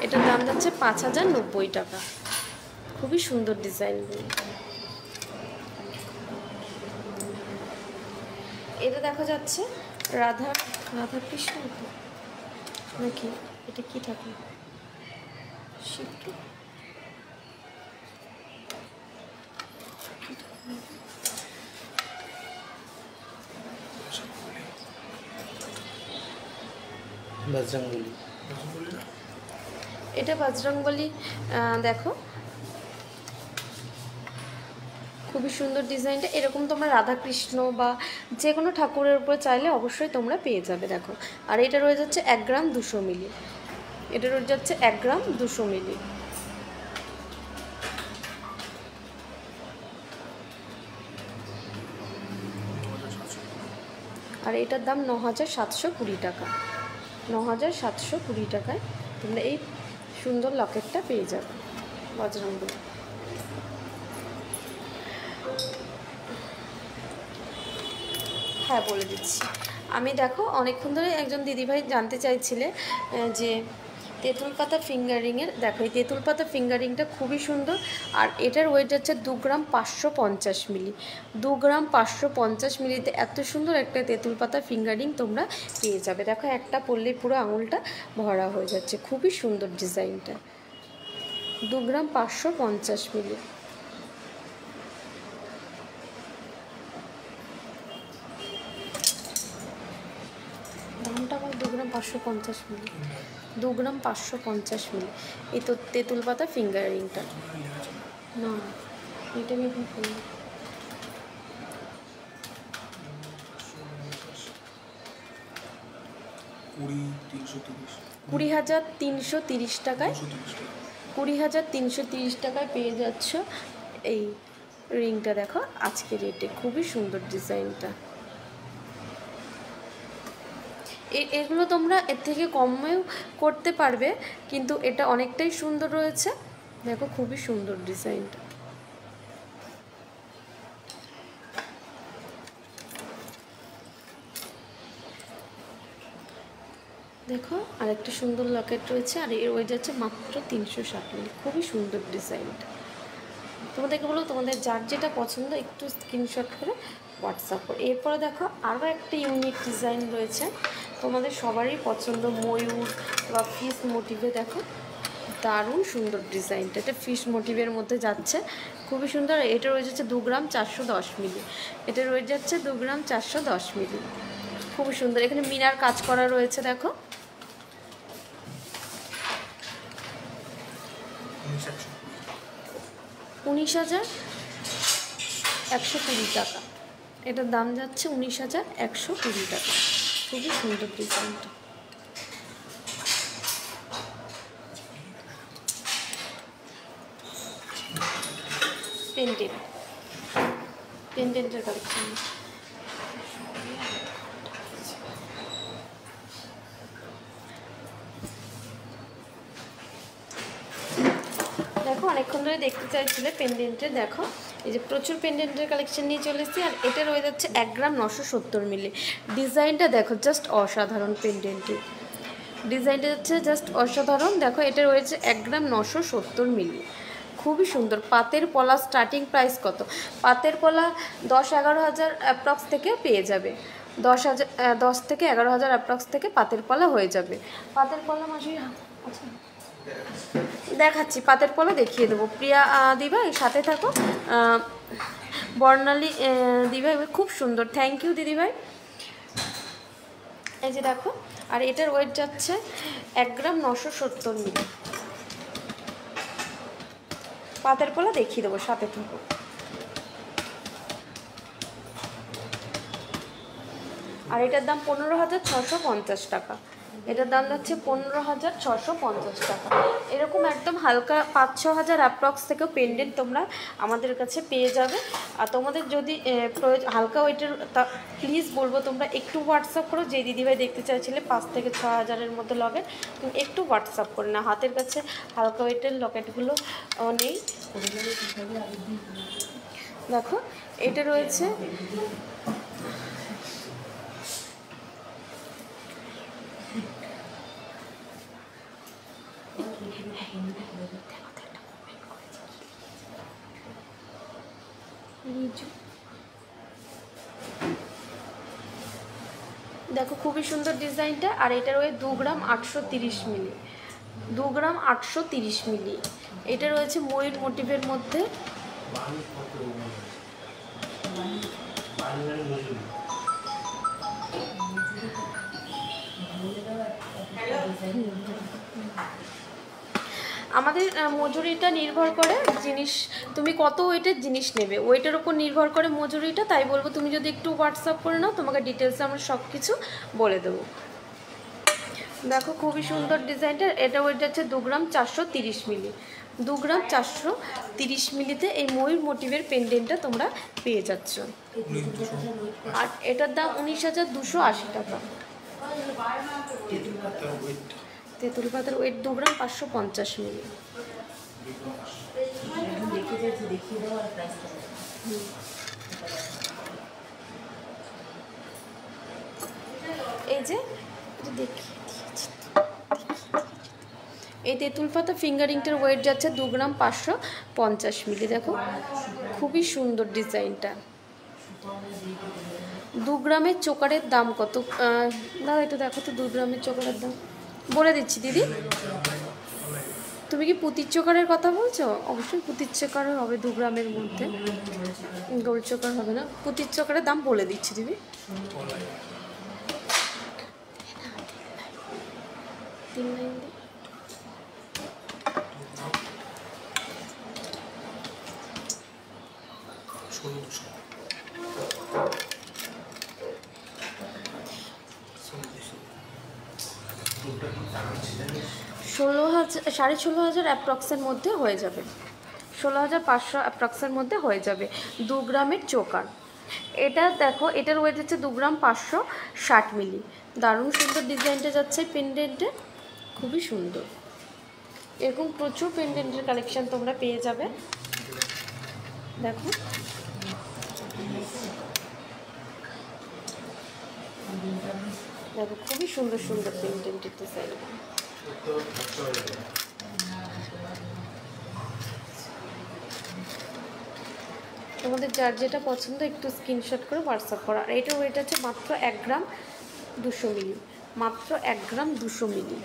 এটার দাম যাচ্ছে 5,090 টাকা। খুবই সুন্দর ডিজাইনগুলো। এটা দেখা যাচ্ছে রাধাকৃষ্ণ নাকি, এটা কি থাকে বজরংবলী, এটা বজরংবলী। দেখো খুবই সুন্দর ডিজাইনটা, এরকম তোমরা রাধাকৃষ্ণ বা যে কোনো ঠাকুরের উপর চাইলে অবশ্যই তোমরা পেয়ে যাবে। দেখো আর এটা রয়ে যাচ্ছে 1 গ্রাম 200 মিলি, এটা রয়ে যাচ্ছে 1 গ্রাম 200 মিলি। আর এটার দাম 9,720 টাকা, 9,720 টাকায় তোমরা এই সুন্দর লকেটটা পেয়ে যাবে বজরংবলী। হ্যাঁ বলে দিচ্ছি আমি। দেখো অনেকক্ষণ ধরে একজন দিদিভাই জানতে চাইছিলে যে তেঁতুল পাতা ফিঙ্গারিংয়ের, দেখো এই তেঁতুল পাতা ফিঙ্গারিংটা খুবই সুন্দর। আর এটার ওয়েট যাচ্ছে 2 গ্রাম 550 মিলি, 2 গ্রাম 550 মিলিতে এত সুন্দর একটা তেঁতুল পাতা ফিঙ্গারিং তোমরা পেয়ে যাবে। দেখো একটা পরলেই পুরো আঙুলটা ভরা হয়ে যাচ্ছে, খুবই সুন্দর ডিজাইনটা। 2 গ্রাম 550 মিলি। দামটা আমার 2 গ্রাম 550 মিলি, 2 গ্রাম 550 মিলি এই তো তেঁতুল পাতা ফিঙ্গারিংটা। না এটা আমি এখন খুলি, 20,330 টাকায়, 20,330 টাকায় পেয়ে যাচ্ছ এই রিংটা। দেখো আজকের রেটে খুবই সুন্দর ডিজাইনটা। এগুলো তোমরা এর থেকে কমেও করতে পারবে, কিন্তু এটা অনেকটাই সুন্দর রয়েছে। দেখো খুবই সুন্দর ডিজাইনটা। দেখো আরেকটা সুন্দর লকেট রয়েছে, আর এর ওয়েট যাচ্ছে মাত্র 360 মিলি। খুবই সুন্দর ডিজাইনটা। তোমাদেরকে বলবো তোমাদের যার যেটা পছন্দ একটু স্ক্রিনশট করে হোয়াটসঅ্যাপ করো। এরপরে দেখো আরও একটা ইউনিক ডিজাইন রয়েছে, তোমাদের সবারই পছন্দ, ময়ূর বা ফিশ মোটিভে। দেখো দারুণ সুন্দর ডিজাইনটা, এটা ফিশ মোটিভের মধ্যে যাচ্ছে, খুবই সুন্দর। এটা রয়ে যাচ্ছে 2 গ্রাম 410 মিলি, এটা রয়ে যাচ্ছে 2 গ্রাম 410 মিলি। খুবই সুন্দর, এখানে মিনার কাজ করা রয়েছে দেখো। 19,120 টাকা, এটার দাম যাচ্ছে 19,120 টাকা। খুবই সুন্দর ডিজাইনটা। পেন্ডেন্টের কালেকশন দেখো, অনেকক্ষণ ধরে দেখতে চাইছিলে পেন্ডেন্টের। দেখো এই যে প্রচুর পেন্ডেন্টের কালেকশন নিয়ে চলে এসেছি। আর এটা রয়ে যাচ্ছে 1 গ্রাম 970 মিলি। ডিজাইনটা দেখো জাস্ট অসাধারণ, পেন্ডেন্টের ডিজাইনটা যাচ্ছে জাস্ট অসাধারণ। দেখো এটা রয়েছে 1 গ্রাম 970 মিলি, খুবই সুন্দর। পাতের পলা স্টার্টিং প্রাইস কত? পাতের পলা 10-11 হাজার অ্যাপ্রক্স থেকে পেয়ে যাবে। 10 থেকে 11 হাজার অ্যাপ্রক্স থেকে পাতের পলা হয়ে যাবে। পাতের পলা মাসে আচ্ছা দেখাচ্ছি, পাতের পলা দেখিয়ে দেবো। প্রিয়া দিবা এই সাথে থাকো, বর্ণালী দিবা, খুব সুন্দর, থ্যাংক ইউ দিদিভাই। এই যে দেখো, আর এটার ওয়েট যাচ্ছে 1 গ্রাম 970 মিলি। পাতের পলা দেখিয়ে দেবো, সাথে থাকো। আর এটার দাম 15,650 টাকা। এটার দাম যাচ্ছে 15,650 টাকা। এরকম একদম হালকা 5-6 হাজার অ্যাপ্রক্স থেকেও পেন্ডেন্ট তোমরা আমাদের কাছে পেয়ে যাবে। আর তোমাদের যদি হালকা ওয়েটের, প্লিজ বলবো তোমরা একটু হোয়াটসঅ্যাপ করো। যে দিদিভাই দেখতে চাইছিলে 5 থেকে 6 হাজারের মধ্যে লকেট, তুমি একটু হোয়াটসঅ্যাপ করে না। হাতের কাছে হালকা ওয়েটের লকেটগুলো নেই। দেখো এটা রয়েছে দেখো, খুবই সুন্দর ডিজাইনটা। আর এটার ওই 2 গ্রাম 830 মিলি, 2 গ্রাম 830 মিলি। এটা রয়েছে ময়ূর মোটিভের মধ্যে। আমাদের মজুরিটা নির্ভর করে জিনিস, তুমি কত ওয়েটের জিনিস নেবে ওয়েটের ওপর নির্ভর করে মজুরিটা। তাই বলবো তুমি যদি একটু হোয়াটসঅ্যাপ করে নাও, তোমাকে ডিটেলসে আমরা সব কিছু বলে দেবো। দেখো খুবই সুন্দর ডিজাইনটা। এটা ওয়েট যাচ্ছে 2 গ্রাম 430 মিলি। 2 গ্রাম 430 মিলিতে এই ময়ূর মোটিভের পেন্ডেন্টটা তোমরা পেয়ে যাচ্ছ। আর এটার দাম 19,280 টাকা। তেঁতুল পাতার ওয়েট 2 গ্রাম 550 মিলি। এই যে এই তেঁতুল পাতা ফিঙ্গারিংটার ওয়েট যাচ্ছে 2 গ্রাম 550 মিলি। দেখো খুবই সুন্দর ডিজাইনটা। 2 গ্রামের চোকারের দাম কত? দাও এটা দেখো তো, 2 গ্রামের চোকারের দাম বলে দিচ্ছি দিদি। তুমি কি পুতির চোকারের কথা বলছো? অবশ্যই পুতির চোকারও হবে 2 গ্রামের মধ্যে, গোল চোকার হবে না। পুতির চোকারের দাম বলে দিচ্ছি দিদি। সাড়ে 16,000 অ্যাপ্রক্সের মধ্যে হয়ে যাবে। 16,500 অ্যাপ্রক্সের মধ্যে হয়ে যাবে 2 গ্রামের চোকার। এটা দেখো, এটার ওয়েট হচ্ছে 2 গ্রাম 560 মিলি। দারুণ সুন্দর ডিজাইনটা যাচ্ছে পেন্ডেন্টে, খুবই সুন্দর। এরকম প্রচুর পেন্ডেন্টের কালেকশন তোমরা পেয়ে যাবে। দেখো দেখো খুবই সুন্দর সুন্দর পেন্ডেন্টের ডিজাইন। তোমাদের যার যেটা পছন্দ একটু স্ক্রিনশট করে হোয়াটসঅ্যাপ করো। আর এটার ওয়েট আছে মাত্র 1 গ্রাম 200 মিলি, মাত্র 1 গ্রাম 200 মিলি।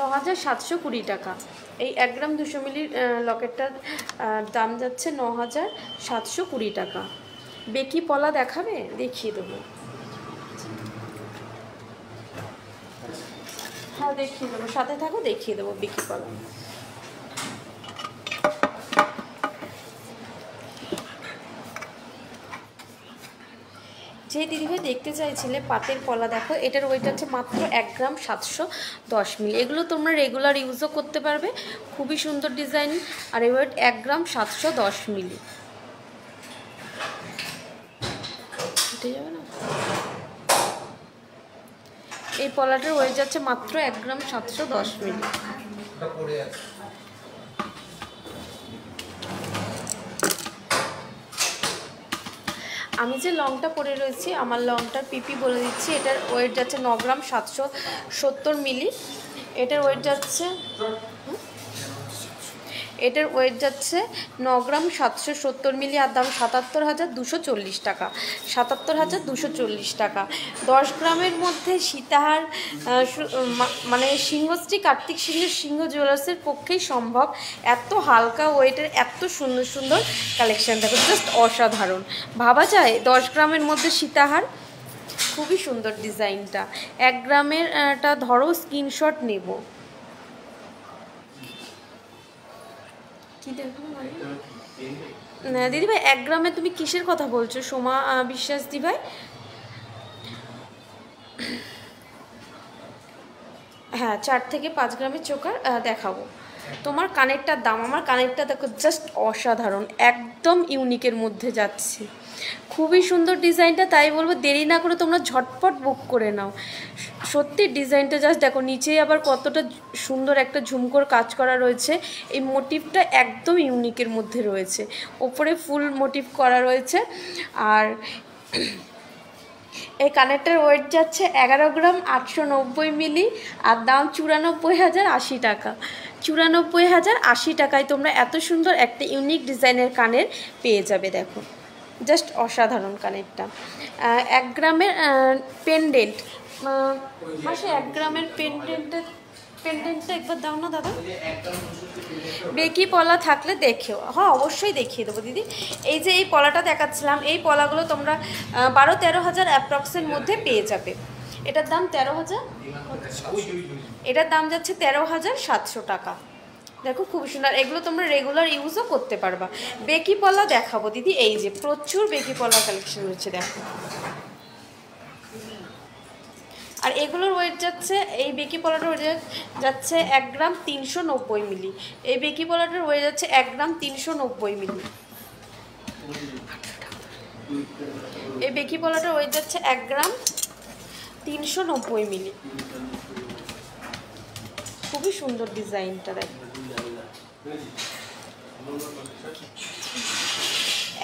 9,720 টাকা। এই 1 গ্রাম 200 মিলির লকেটটার দাম যাচ্ছে 9,720 টাকা। বেকি পলা দেখাবে? দেখিয়ে দেবো। হ্যাঁ দেখিয়ে দেবো, সাথে থাকো, দেখিয়ে দেবো বেকি পলা। যে দিদিভাই দেখতে চাইছিলে পাতের পলা, দেখো এটার ওয়েট আছে মাত্র 1 গ্রাম 710 মিলি। এগুলো তোমরা রেগুলার ইউজও করতে পারবে, খুবই সুন্দর ডিজাইন। আর এই ওয়েট 1 গ্রাম 710 মিলি। উঠে যাবে না? এই পলাটার ওয়েট যাচ্ছে মাত্র 1 গ্রাম 710 মিলি। আমি যে লংটা পরে রয়েছি, আমার লংটার পিপি বলে দিচ্ছি। এটার ওয়েট যাচ্ছে 9 গ্রাম 770 মিলি। এটার ওয়েট যাচ্ছে 9 গ্রাম 770 মিলি। আর দাম 77,240 টাকা। 77,240 টাকা। 10 গ্রামের মধ্যে সীতাহার মানে সিংহশ্রী কার্তিক সিংহের সিংহ জুয়েলার্সের পক্ষেই সম্ভব। এত হালকা ওয়েটের এত সুন্দর সুন্দর কালেকশান দেখো, জাস্ট অসাধারণ। ভাবা যায় 10 গ্রামের মধ্যে সীতাহার? খুবই সুন্দর ডিজাইনটা। 1 গ্রামেরটা ধরো স্ক্রিনশট নেব। কি দেখো দিদিভাই, 1 গ্রামে তুমি কিসের কথা বলছো? সোমা বিশ্বাস দিভাই, হ্যাঁ 4 থেকে 5 গ্রামের চোকার দেখাবো। তোমার কানেরটার দাম, আমার কানেরটা দেখো জাস্ট অসাধারণ, একদম ইউনিকের মধ্যে যাচ্ছে। খুবই সুন্দর ডিজাইনটা, তাই বলবো দেরি না করে তোমরা ঝটপট বুক করে নাও। সত্যি ডিজাইনটা জাস্ট দেখো, নিচেই আবার কতটা সুন্দর একটা ঝুমকোর কাজ করা রয়েছে। এই মোটিভটা একদম ইউনিকের মধ্যে রয়েছে, ওপরে ফুল মোটিভ করা রয়েছে। আর এই কানেরটার ওয়েট যাচ্ছে 11 গ্রাম 890 মিলি। আর দাম 94,080 টাকা। 94,080 টাকায় তোমরা এত সুন্দর একটা ইউনিক ডিজাইনের কানের পেয়ে যাবে। দেখো জাস্ট অসাধারণ কানেরটা। 1 গ্রামের পেন্ডেন্ট, মাসে 1 গ্রামের পেন্ডেন্টটা একবার দাও না দাদা। বেকি পলা থাকলে দেখেও, হ্যাঁ অবশ্যই দেখিয়ে দেবো দিদি। এই যে এই পলাটা দেখাচ্ছিলাম, এই পলাগুলো তোমরা 12-13 হাজার অ্যাপ্রক্সের মধ্যে পেয়ে যাবে। এটার দাম 13,000, এটার দাম যাচ্ছে 13,700 টাকা। দেখো খুবই সুন্দর, এগুলো তোমরা রেগুলার ইউজও করতে পারবা। বেকি পলা দেখাবো দিদি, এই যে প্রচুর বেকি পলা কালেকশন রয়েছে দেখো। আর এগুলোর ওয়েট যাচ্ছে, এই বেকি পলাটার ওয়েট যাচ্ছে 1 গ্রাম 390 মিলি। এই বেকি পলাটার ওয়েট যাচ্ছে 1 গ্রাম 390 মিলি। এই বেকি পলাটার ওয়েট যাচ্ছে 1 গ্রাম 390 মিলি। খুবই সুন্দর ডিজাইনটা দেখো।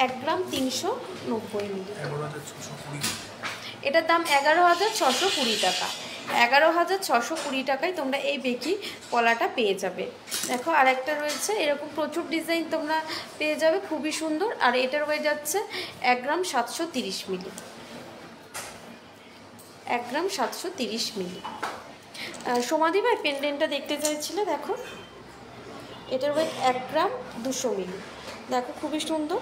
1 গ্রাম 390 মিলি। এটার দাম 11,620 টাকা। 11,620 টাকায় তোমরা এই বেকি পলাটা পেয়ে যাবে। দেখো আরেকটা রয়েছে, এরকম প্রচুর ডিজাইন তোমরা পেয়ে যাবে, খুবই সুন্দর। আর এটার হয়ে যাচ্ছে 1 গ্রাম 730 মিলি। 1 গ্রাম 730 মিলি। সমাধি ভাই পেন্ডেন্টটা দেখতে চাইছিলে, দেখো এটার ওয়েট 1 গ্রাম 200 মিলি। দেখো খুবই সুন্দর,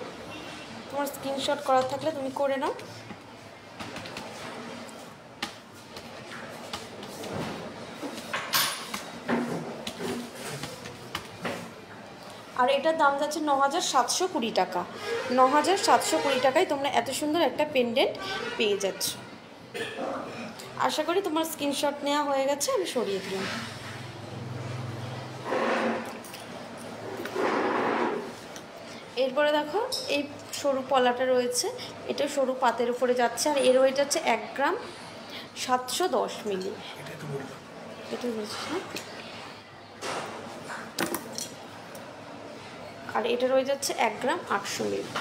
তোমার স্ক্রিনশট করার থাকলে তুমি করে নাও। আর এটার দাম যাচ্ছে 9,720 টাকা। 9,720 টাকায় তোমরা এত সুন্দর একটা পেন্ডেন্ট পেয়ে যাচ্ছ। আশা করি তোমার স্ক্রিনশট নেওয়া হয়ে গেছে, আমি সরিয়ে দিলাম। এরপরে দেখো এই সরু পলাটা রয়েছে, এটা সরু পাতের উপরে যাচ্ছে। আর এর ওয়েট যাচ্ছে 1 গ্রাম 710 মিলি। এটা বলছি না। আর এটা রয়ে যাচ্ছে 1 গ্রাম 800 মিলি।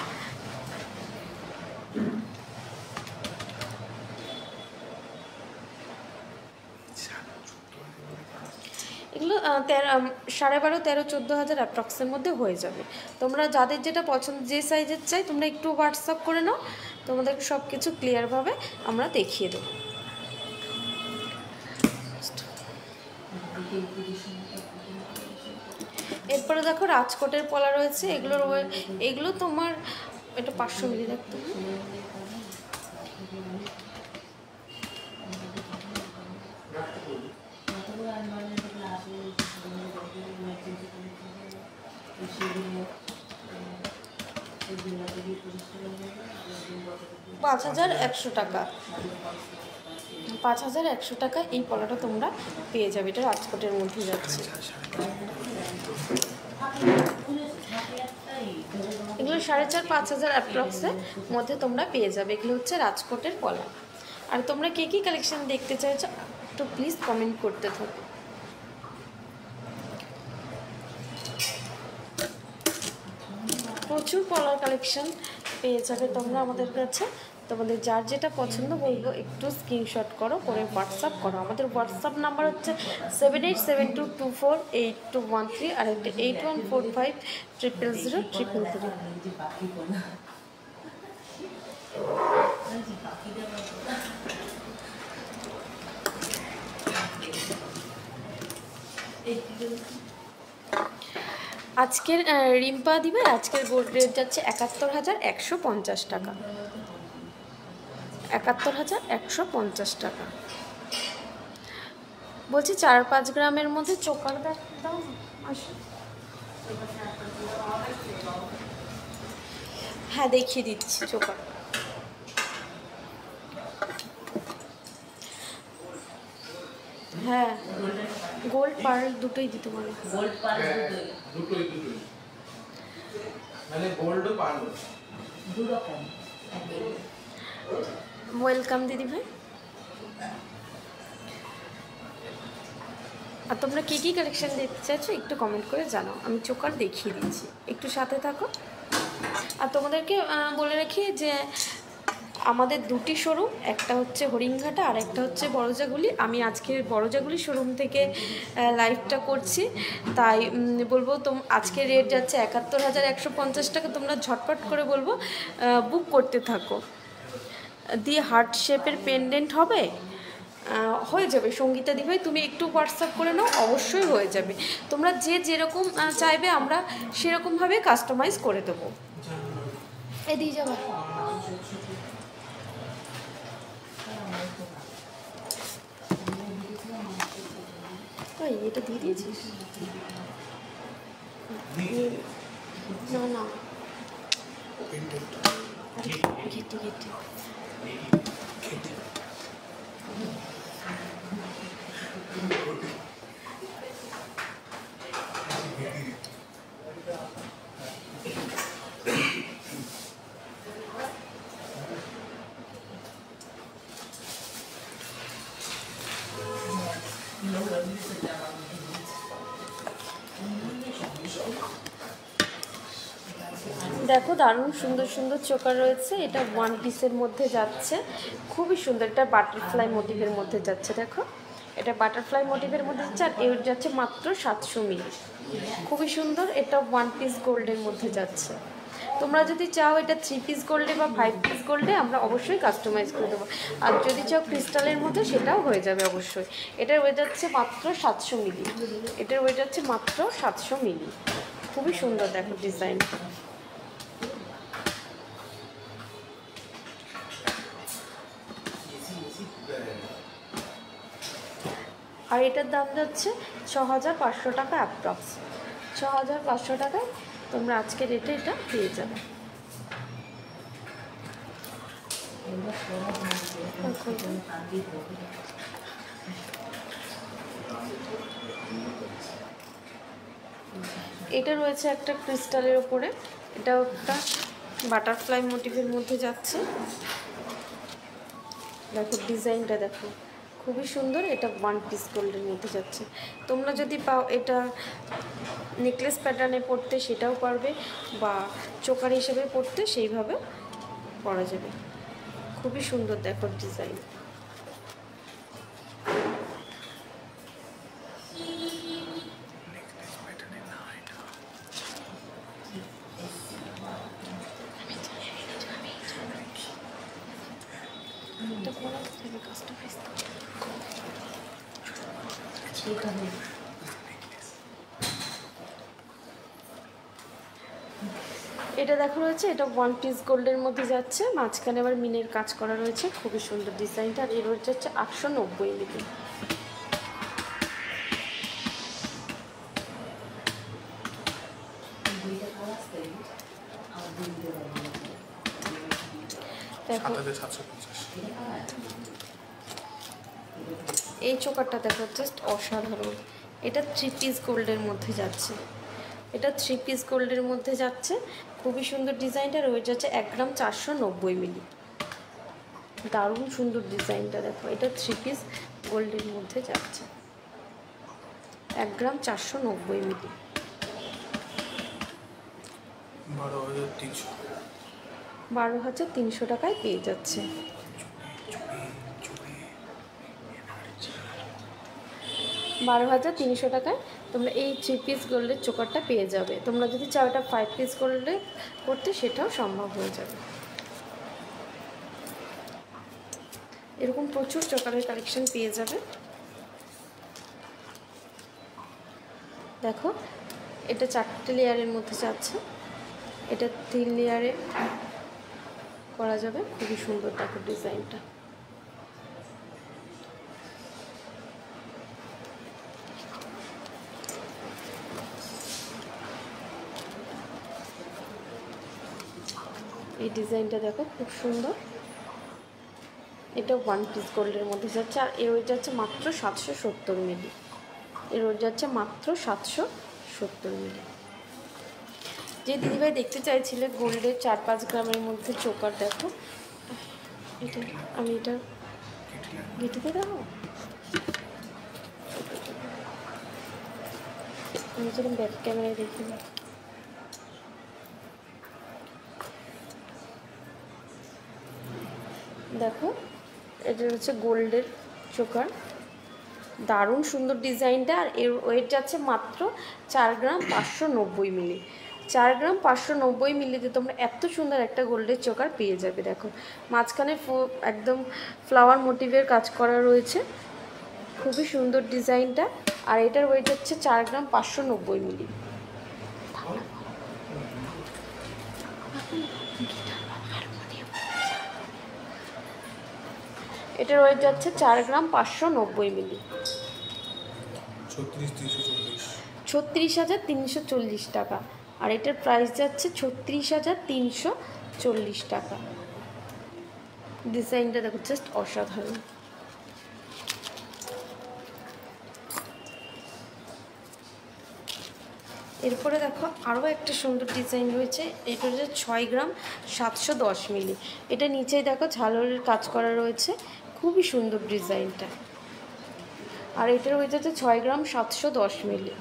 এগুলো 12.5-13-14 হাজার অ্যাপ্রক্সের মধ্যে হয়ে যাবে। তোমরা যাদের যেটা পছন্দ, যে সাইজের চাই তোমরা একটু হোয়াটসঅ্যাপ করে নাও, তোমাদেরকে সব কিছু ক্লিয়ারভাবে আমরা দেখিয়ে দেবো। এরপরে দেখো রাজকোটের পলা রয়েছে, এগুলো তোমার এটা 500 মিলি রাখতে হবে। টাকা 5100 টাকা এই পলাটা তোমরা পেয়ে যাবে। এটা রাজকোটের মধ্যে যাচ্ছে। এগুলো 4500-5000 অ্যাপ্রক্সের মধ্যে তোমরা পেয়ে যাবে। এগুলো হচ্ছে রাজকোটের পলা। আর তোমরা কে কী কালেকশন দেখতে চাইছো একটু প্লিজ কমেন্ট করতে থাকো। প্রচুর পলার কালেকশন পেয়ে যাবে তোমরা আমাদের কাছে। তোমাদের যার যেটা পছন্দ বলবো একটু স্ক্রিনশট করো, করে হোয়াটসঅ্যাপ করো। আমাদের হোয়াটসঅ্যাপ নাম্বার হচ্ছে 7872248213 আর একটা 8145000033। আজকের রিম্পা দিবে আজকের গোল্ড রেট যাচ্ছে 71,150 টাকা। 71,150 টাকা। বলছি 4-5 গ্রামের মধ্যে চোকার দাও আসো। হ্যাঁ দেখিয়ে দিচ্ছি চোকার। হ্যাঁ গোল্ড পার্ল দুটোই দিতে পারো। গোল্ড পার্ল দুটোই মানে গোল্ড পার্ল দু রকম। ওয়েলকাম দিদি ভাই। আর তোমরা কী কী কালেকশন দেখতে চাইছো একটু কমেন্ট করে জানাও, আমি চোকার দেখিয়ে দিচ্ছি, একটু সাথে থাকো। আর তোমাদেরকে বলে রাখি যে আমাদের দুটি শোরুম, একটা হচ্ছে হরিণঘাটা আর একটা হচ্ছে বড়জাগুলি। আমি আজকে বড়জাগুলি শোরুম থেকে লাইভটা করছি, তাই বলবো আজকে রেট যাচ্ছে 71,150 টাকা। তোমরা ঝটপট করে বলবো বুক করতে থাকো। দিয়ে হার্ট শেপের পেন্ডেন্ট হবে, হয়ে যাবে। সঙ্গীতা দি ভাই তুমি একটু হোয়াটসঅ্যাপ করে নাও, অবশ্যই হয়ে যাবে। তোমরা যে যেরকম চাইবে আমরা সেরকমভাবে কাস্টমাইজ করে দেবো। এ দিয়ে যাবো। এটা দিয়ে দিয়েছিস? না না ঘেটে ঘেটে দেখো দারুণ সুন্দর সুন্দর চোকার রয়েছে। এটা ওয়ান পিসের মধ্যে যাচ্ছে, খুবই সুন্দর। এটা বাটারফ্লাই মোটিভের মধ্যে যাচ্ছে। দেখো এটা বাটারফ্লাই মোটিভের মধ্যে যাচ্ছে, আর এর যাচ্ছে মাত্র 700 মিলি। খুবই সুন্দর। এটা ওয়ান পিস গোল্ডের মধ্যে যাচ্ছে। তোমরা যদি চাও এটা 3 পিস গোল্ডে বা 5 পিস গোল্ডে আমরা অবশ্যই কাস্টমাইজ করে দেবো। আর যদি চাও ক্রিস্টালের মধ্যে সেটাও হয়ে যাবে অবশ্যই। এটার ওয়েট যাচ্ছে মাত্র 700 মিলি। এটার ওয়েট যাচ্ছে মাত্র 700 মিলি। খুবই সুন্দর দেখো ডিজাইন। আর এটার দাম যাচ্ছে 6,500 টাকা অ্যাপ্রক্স। 6,500 টাকায় তোমরা আজকে রেটে এটা পেয়ে যাবে। এটা রয়েছে একটা ক্রিস্টালের ওপরে, এটা একটা বাটারফ্লাই মোটিভের মধ্যে যাচ্ছে। দেখো ডিজাইনটা দেখো খুবই সুন্দর। এটা ওয়ান পিস গোল্ডের মধ্যে যাচ্ছে। তোমরা যদি পাও এটা নেকলেস প্যাটার্নে পরতে সেটাও পারবে, বা চোকার হিসেবে পরতে সেইভাবে পরা যাবে। খুবই সুন্দর দেখো ডিজাইন। এটা দেখো রয়েছে, এটা 1 পিস গোল্ডের মধ্যে যাচ্ছে, মাঝখানে আবার মিনের কাজ করা রয়েছে, খুবই সুন্দর ডিজাইনটা। আর এর রয়েছে 890 মিলি। দেখো 750। এই চোকারটা দেখো, জাস্ট অসাধারণ। এটা 3 পিস গোল্ডের মধ্যে যাচ্ছে, এটা 3 পিস গোল্ডের মধ্যে যাচ্ছে, খুবই সুন্দর ডিজাইনটা। রয়েছে হচ্ছে 1 গ্রাম 490 মিলি। দারুণ সুন্দর ডিজাইনটা দেখো, এটা 3 পিস গোল্ডের মধ্যে যাচ্ছে, 1 গ্রাম 490 মিলি। 12,300। 12,300 টাকায় পেয়ে যাচ্ছে। 12,300 টাকায় তোমরা এই 3 পিস গোল্ডের চোকারটা পেয়ে যাবে। তোমরা যদি চাও এটা 5 পিস গোল্ডে করতে, সেটাও সম্ভব হয়ে যাবে। এরকম প্রচুর চোকারের কালেকশন পেয়ে যাবে। দেখো এটা 4টে লেয়ারের মধ্যে যাচ্ছে, এটা 3 লেয়ারে করা যাবে, খুবই সুন্দর দেখো ডিজাইনটা। এই ডিজাইনটা দেখো খুব সুন্দর, এটা 1 পিস গোল্ডের মধ্যে যাচ্ছে। আর এর ওয়েট যাচ্ছে মাত্র 770 মিলি। এর ওয়েট যাচ্ছে মাত্র 770 মিলি। যে দিদিভাই দেখতে চাইছিলে গোল্ডের 4-5 গ্রামের মধ্যে চোকার, দেখো এটা আমি এটা গেটিতে দেখো, আমি যেরকম ব্যাক ক্যামেরায় দেখি। দেখো এটা হচ্ছে গোল্ডের চোকার, দারুণ সুন্দর ডিজাইনটা। আর এর ওয়েট যাচ্ছে মাত্র 4 গ্রাম 590 মিলি। 4 গ্রাম 590 মিলিতে তোমরা এত সুন্দর একটা গোল্ডের চোকার পেয়ে যাবে। দেখো মাঝখানে একদম ফ্লাওয়ার মোটিভের কাজ করা রয়েছে, খুবই সুন্দর ডিজাইনটা। আর এটার ওয়েট হচ্ছে 4 গ্রাম 590 মিলি। এটার ওয়েট যাচ্ছে 4 গ্রাম 590 মিলি। 36,340 টাকা। আর এটার প্রাইস যাচ্ছে 36,340 টাকা। ডিজাইনটা দেখো জাস্ট অসাধারণ। এরপরে দেখো আরও একটা সুন্দর ডিজাইন রয়েছে, এটা হচ্ছে 6 গ্রাম 710 মিলি। এটা নিচেই দেখো ঝালরের কাজ করা রয়েছে, খুবই সুন্দর ডিজাইনটা। আর এটার ওয়েট হচ্ছে 6 গ্রাম 710 মিলি।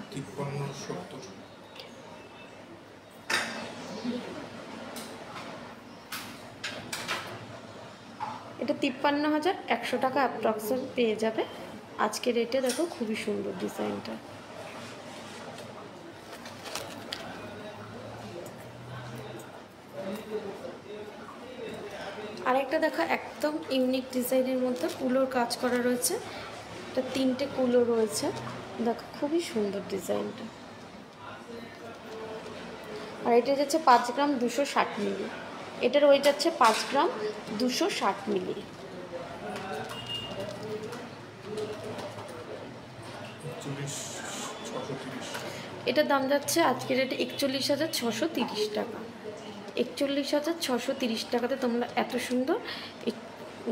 এটা 53,100 টাকা অ্যাপ্রক্সিমেট পেয়ে যাবে আজকের রেটে। দেখো খুবই সুন্দর ডিজাইনটা। আরেকটা দেখো একদম ইউনিক ডিজাইনের মধ্যে কুলোর কাজ করা রয়েছে, এটা 3টে কুলো রয়েছে, দেখো খুবই সুন্দর ডিজাইনটা। আর এটা যাচ্ছে 5 গ্রাম 260 মিলি। এটার ওয়েট যাচ্ছে 5 গ্রাম 260 মিলি। এটার দাম যাচ্ছে আজকের রেটে 41,630 টাকা। 41,630 টাকাতে তোমরা এত সুন্দর এই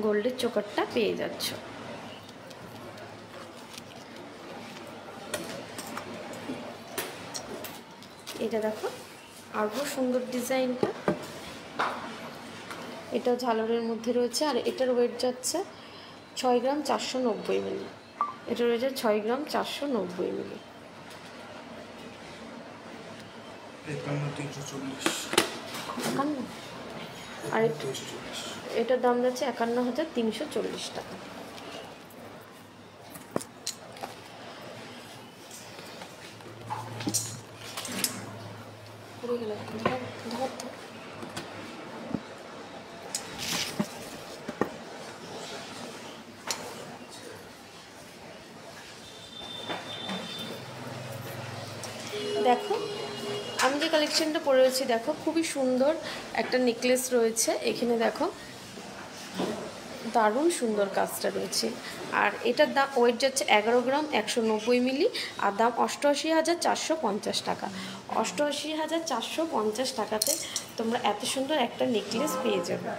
গোল্ডের চোকারটা পেয়ে যাচ্ছ। এটা দেখো আরও সুন্দর ডিজাইনটা, এটা ঝালরের মধ্যে রয়েছে। আর এটার ওয়েট যাচ্ছে 6 গ্রাম 490 মিলি। এটা রয়েছে 6 গ্রাম 490 মিলি। আর এটার দাম যাচ্ছে 51,340 টাকা। যে কালেকশনটা পরে রয়েছে দেখো, খুবই সুন্দর একটা নেকলেস রয়েছে এখানে দেখো, দারুণ সুন্দর কাজটা রয়েছে। আর এটার দাম ওয়েট যাচ্ছে 11 গ্রাম 190 মিলি, আর দাম 88,450 টাকা। 88,450 টাকাতে তোমরা এত সুন্দর একটা নেকলেস পেয়ে যাবে।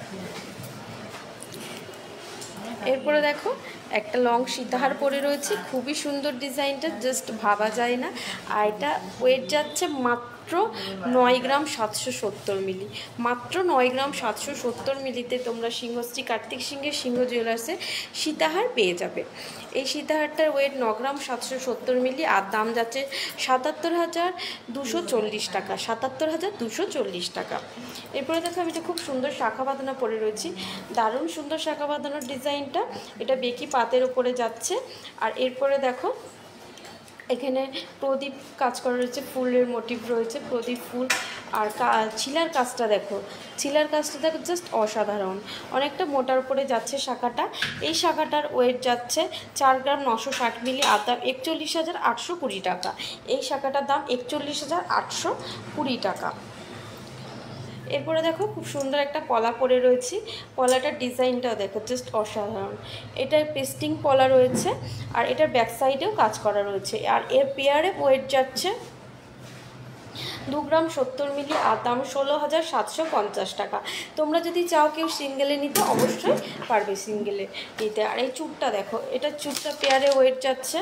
এরপরে দেখো একটা লং সীতাহার পরে রয়েছে, খুবই সুন্দর ডিজাইনটা, জাস্ট ভাবা যায় না। আর এটা ওয়েট যাচ্ছে মাত্র 9 গ্রাম 770 মিলি। মাত্র 9 গ্রাম 770 মিলিতে তোমরা সিংহশ্রী কার্তিক সিংহের সিংহ জুয়েলার্সে সীতাহার পেয়ে যাবে। এই সীতাহারটার ওয়েট 9 গ্রাম 770 মিলি, আর দাম যাচ্ছে 77,240 টাকা। 77,240 টাকা। এরপরে দেখো আমি এটা খুব সুন্দর শাখা বাঁধানো পরে রয়েছি, দারুণ সুন্দর শাখা বাঁধানোর ডিজাইনটা। এটা বেকি পাতের ওপরে যাচ্ছে। আর এরপরে দেখো এখানে প্রদীপ কাজ করা রয়েছে, ফুলের মোটিভ রয়েছে, প্রদীপ ফুল। আর ছিলার কাজটা দেখো, ছিলার কাজটা দেখো জাস্ট অসাধারণ, অনেকটা মোটার উপরে যাচ্ছে শাখাটা। এই শাখাটার ওয়েট যাচ্ছে 4 গ্রাম 960 মিলি, আর দাম 41,820 টাকা। এই শাখাটার দাম 41,820 টাকা। এরপরে দেখো খুব সুন্দর একটা পলা পরে রয়েছি, পলাটার ডিজাইনটাও দেখো জাস্ট অসাধারণ। এটার পেস্টিং পলা রয়েছে, আর এটার ব্যাক সাইডেও কাজ করা রয়েছে। আর এর পেয়ারে ওয়েট যাচ্ছে 2 গ্রাম 70 মিলি, আর দাম 16,750 টাকা। তোমরা যদি চাও কেউ সিঙ্গেলে নিতে অবশ্যই পারবে সিঙ্গেলে নিতে। আর এই চুড়টা দেখো, এটা চুড়টা পেয়ারে ওয়েট যাচ্ছে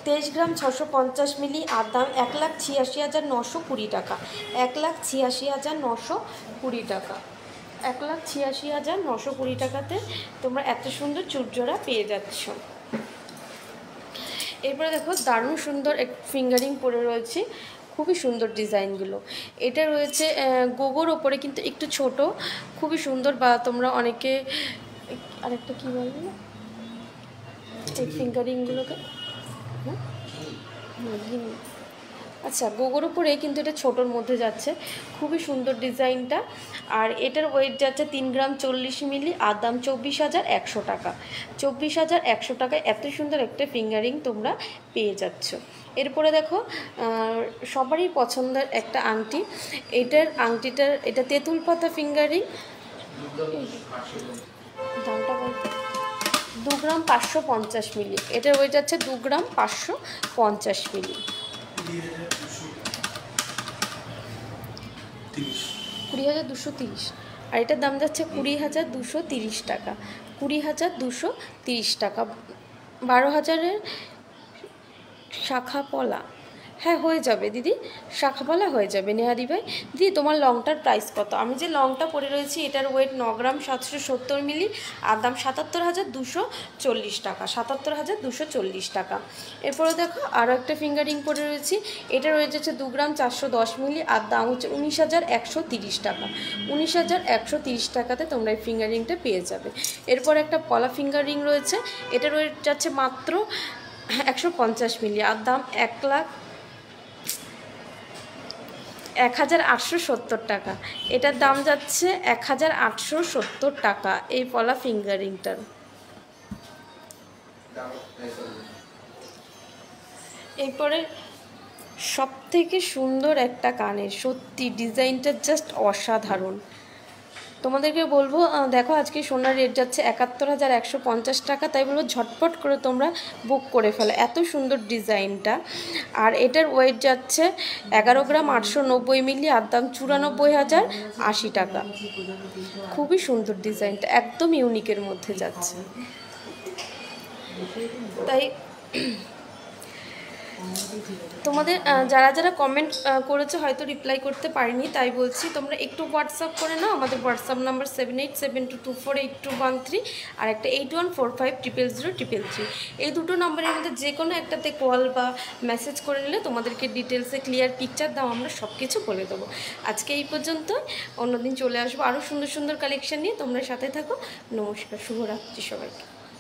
23 গ্রাম 650 মিলি, আর দাম 1,86,920 টাকা। 1,86,920 টাকা। 1,86,920 টাকাতে তোমরা এত সুন্দর চুড়জোড়া পেয়ে যাচ্ছ। এরপরে দেখো দারুণ সুন্দর এক ফিঙ্গারিং পরে রয়েছে, খুবই সুন্দর ডিজাইনগুলো। এটা রয়েছে গোগোর ওপরে, কিন্তু একটু ছোট, খুবই সুন্দর। বা তোমরা অনেকে আরেকটা কী বলবে না এই ফিঙ্গারিংগুলোকে, আচ্ছা গোগোর উপরে, কিন্তু এটা ছোটোর মধ্যে যাচ্ছে, খুবই সুন্দর ডিজাইনটা। আর এটার ওয়েট যাচ্ছে 3 গ্রাম 40 মিলি, আর দাম 24,100 টাকা। 24,100 টাকায় এত সুন্দর একটা ফিঙ্গারিং তোমরা পেয়ে যাচ্ছ। এরপরে দেখো সবারই পছন্দের একটা আংটি, এটা তেঁতুল পাতা ফিঙ্গারিং। দামটা বলতে 2 গ্রাম 550 মিলি, এটার ওয়েট যাচ্ছে 2 গ্রাম 550 মিলি। 20,230, আর এটার দাম যাচ্ছে 20,230 টাকা। 20,230 টাকা। 12,000-এর শাখা পলা, হ্যাঁ হয়ে যাবে দিদি, শাখাপলা হয়ে যাবে। নেহাদি ভাই দিদি তোমার লংটার প্রাইস কত? আমি যে লংটা পরে রয়েছি এটার ওয়েট 9 গ্রাম 770 মিলি, আর দাম 77,240 টাকা। 77,240 টাকা। এরপরে দেখো আরও একটা ফিঙ্গারিং পরে রয়েছি, এটার ওয়েট হচ্ছে 2 গ্রাম 410 মিলি, আর দাম হচ্ছে 19,130 টাকা। 19,130 টাকাতে তোমরা এই ফিঙ্গারিংটা পেয়ে যাবে। এরপর একটা পলা ফিঙ্গারিং রয়েছে, এটার ওয়েট যাচ্ছে মাত্র 150 মিলি, আর দাম 1,870 টাকা। এটার দাম যাচ্ছে 1,870 টাকা এই পলা ফিঙ্গারিংটার। এরপরে সবথেকে সুন্দর একটা কানের, সত্যি ডিজাইনটা জাস্ট অসাধারণ। তোমাদেরকে বলবো দেখো আজকে সোনার রেট যাচ্ছে 71,150 টাকা, তাই বলবো ঝটপট করে তোমরা বুক করে ফেলো, এত সুন্দর ডিজাইনটা। আর এটার ওয়েট যাচ্ছে 11 গ্রাম 890 মিলি, আর দাম 94,080 টাকা। খুবই সুন্দর ডিজাইনটা, একদম ইউনিকের মধ্যে যাচ্ছে। তাই তোমাদের যারা যারা কমেন্ট করেছে হয়তো রিপ্লাই করতে পারিনি, তাই বলছি তোমরা একটু হোয়াটসঅ্যাপ করে নাও। আমাদের হোয়াটসঅ্যাপ নাম্বার 7872248213, আর একটা 8145000033। এই দুটো নাম্বারের মধ্যে যে কোনো একটাতে কল বা মেসেজ করে নিলে তোমাদেরকে ডিটেলসে ক্লিয়ার পিকচার দাও, আমরা সব কিছু বলে দেবো। আজকে এই পর্যন্ত, অন্যদিন চলে আসবো আরও সুন্দর সুন্দর কালেকশান নিয়ে। তোমরা সাথে থাকো। নমস্কার, শুভরাত্রি সবাইকে।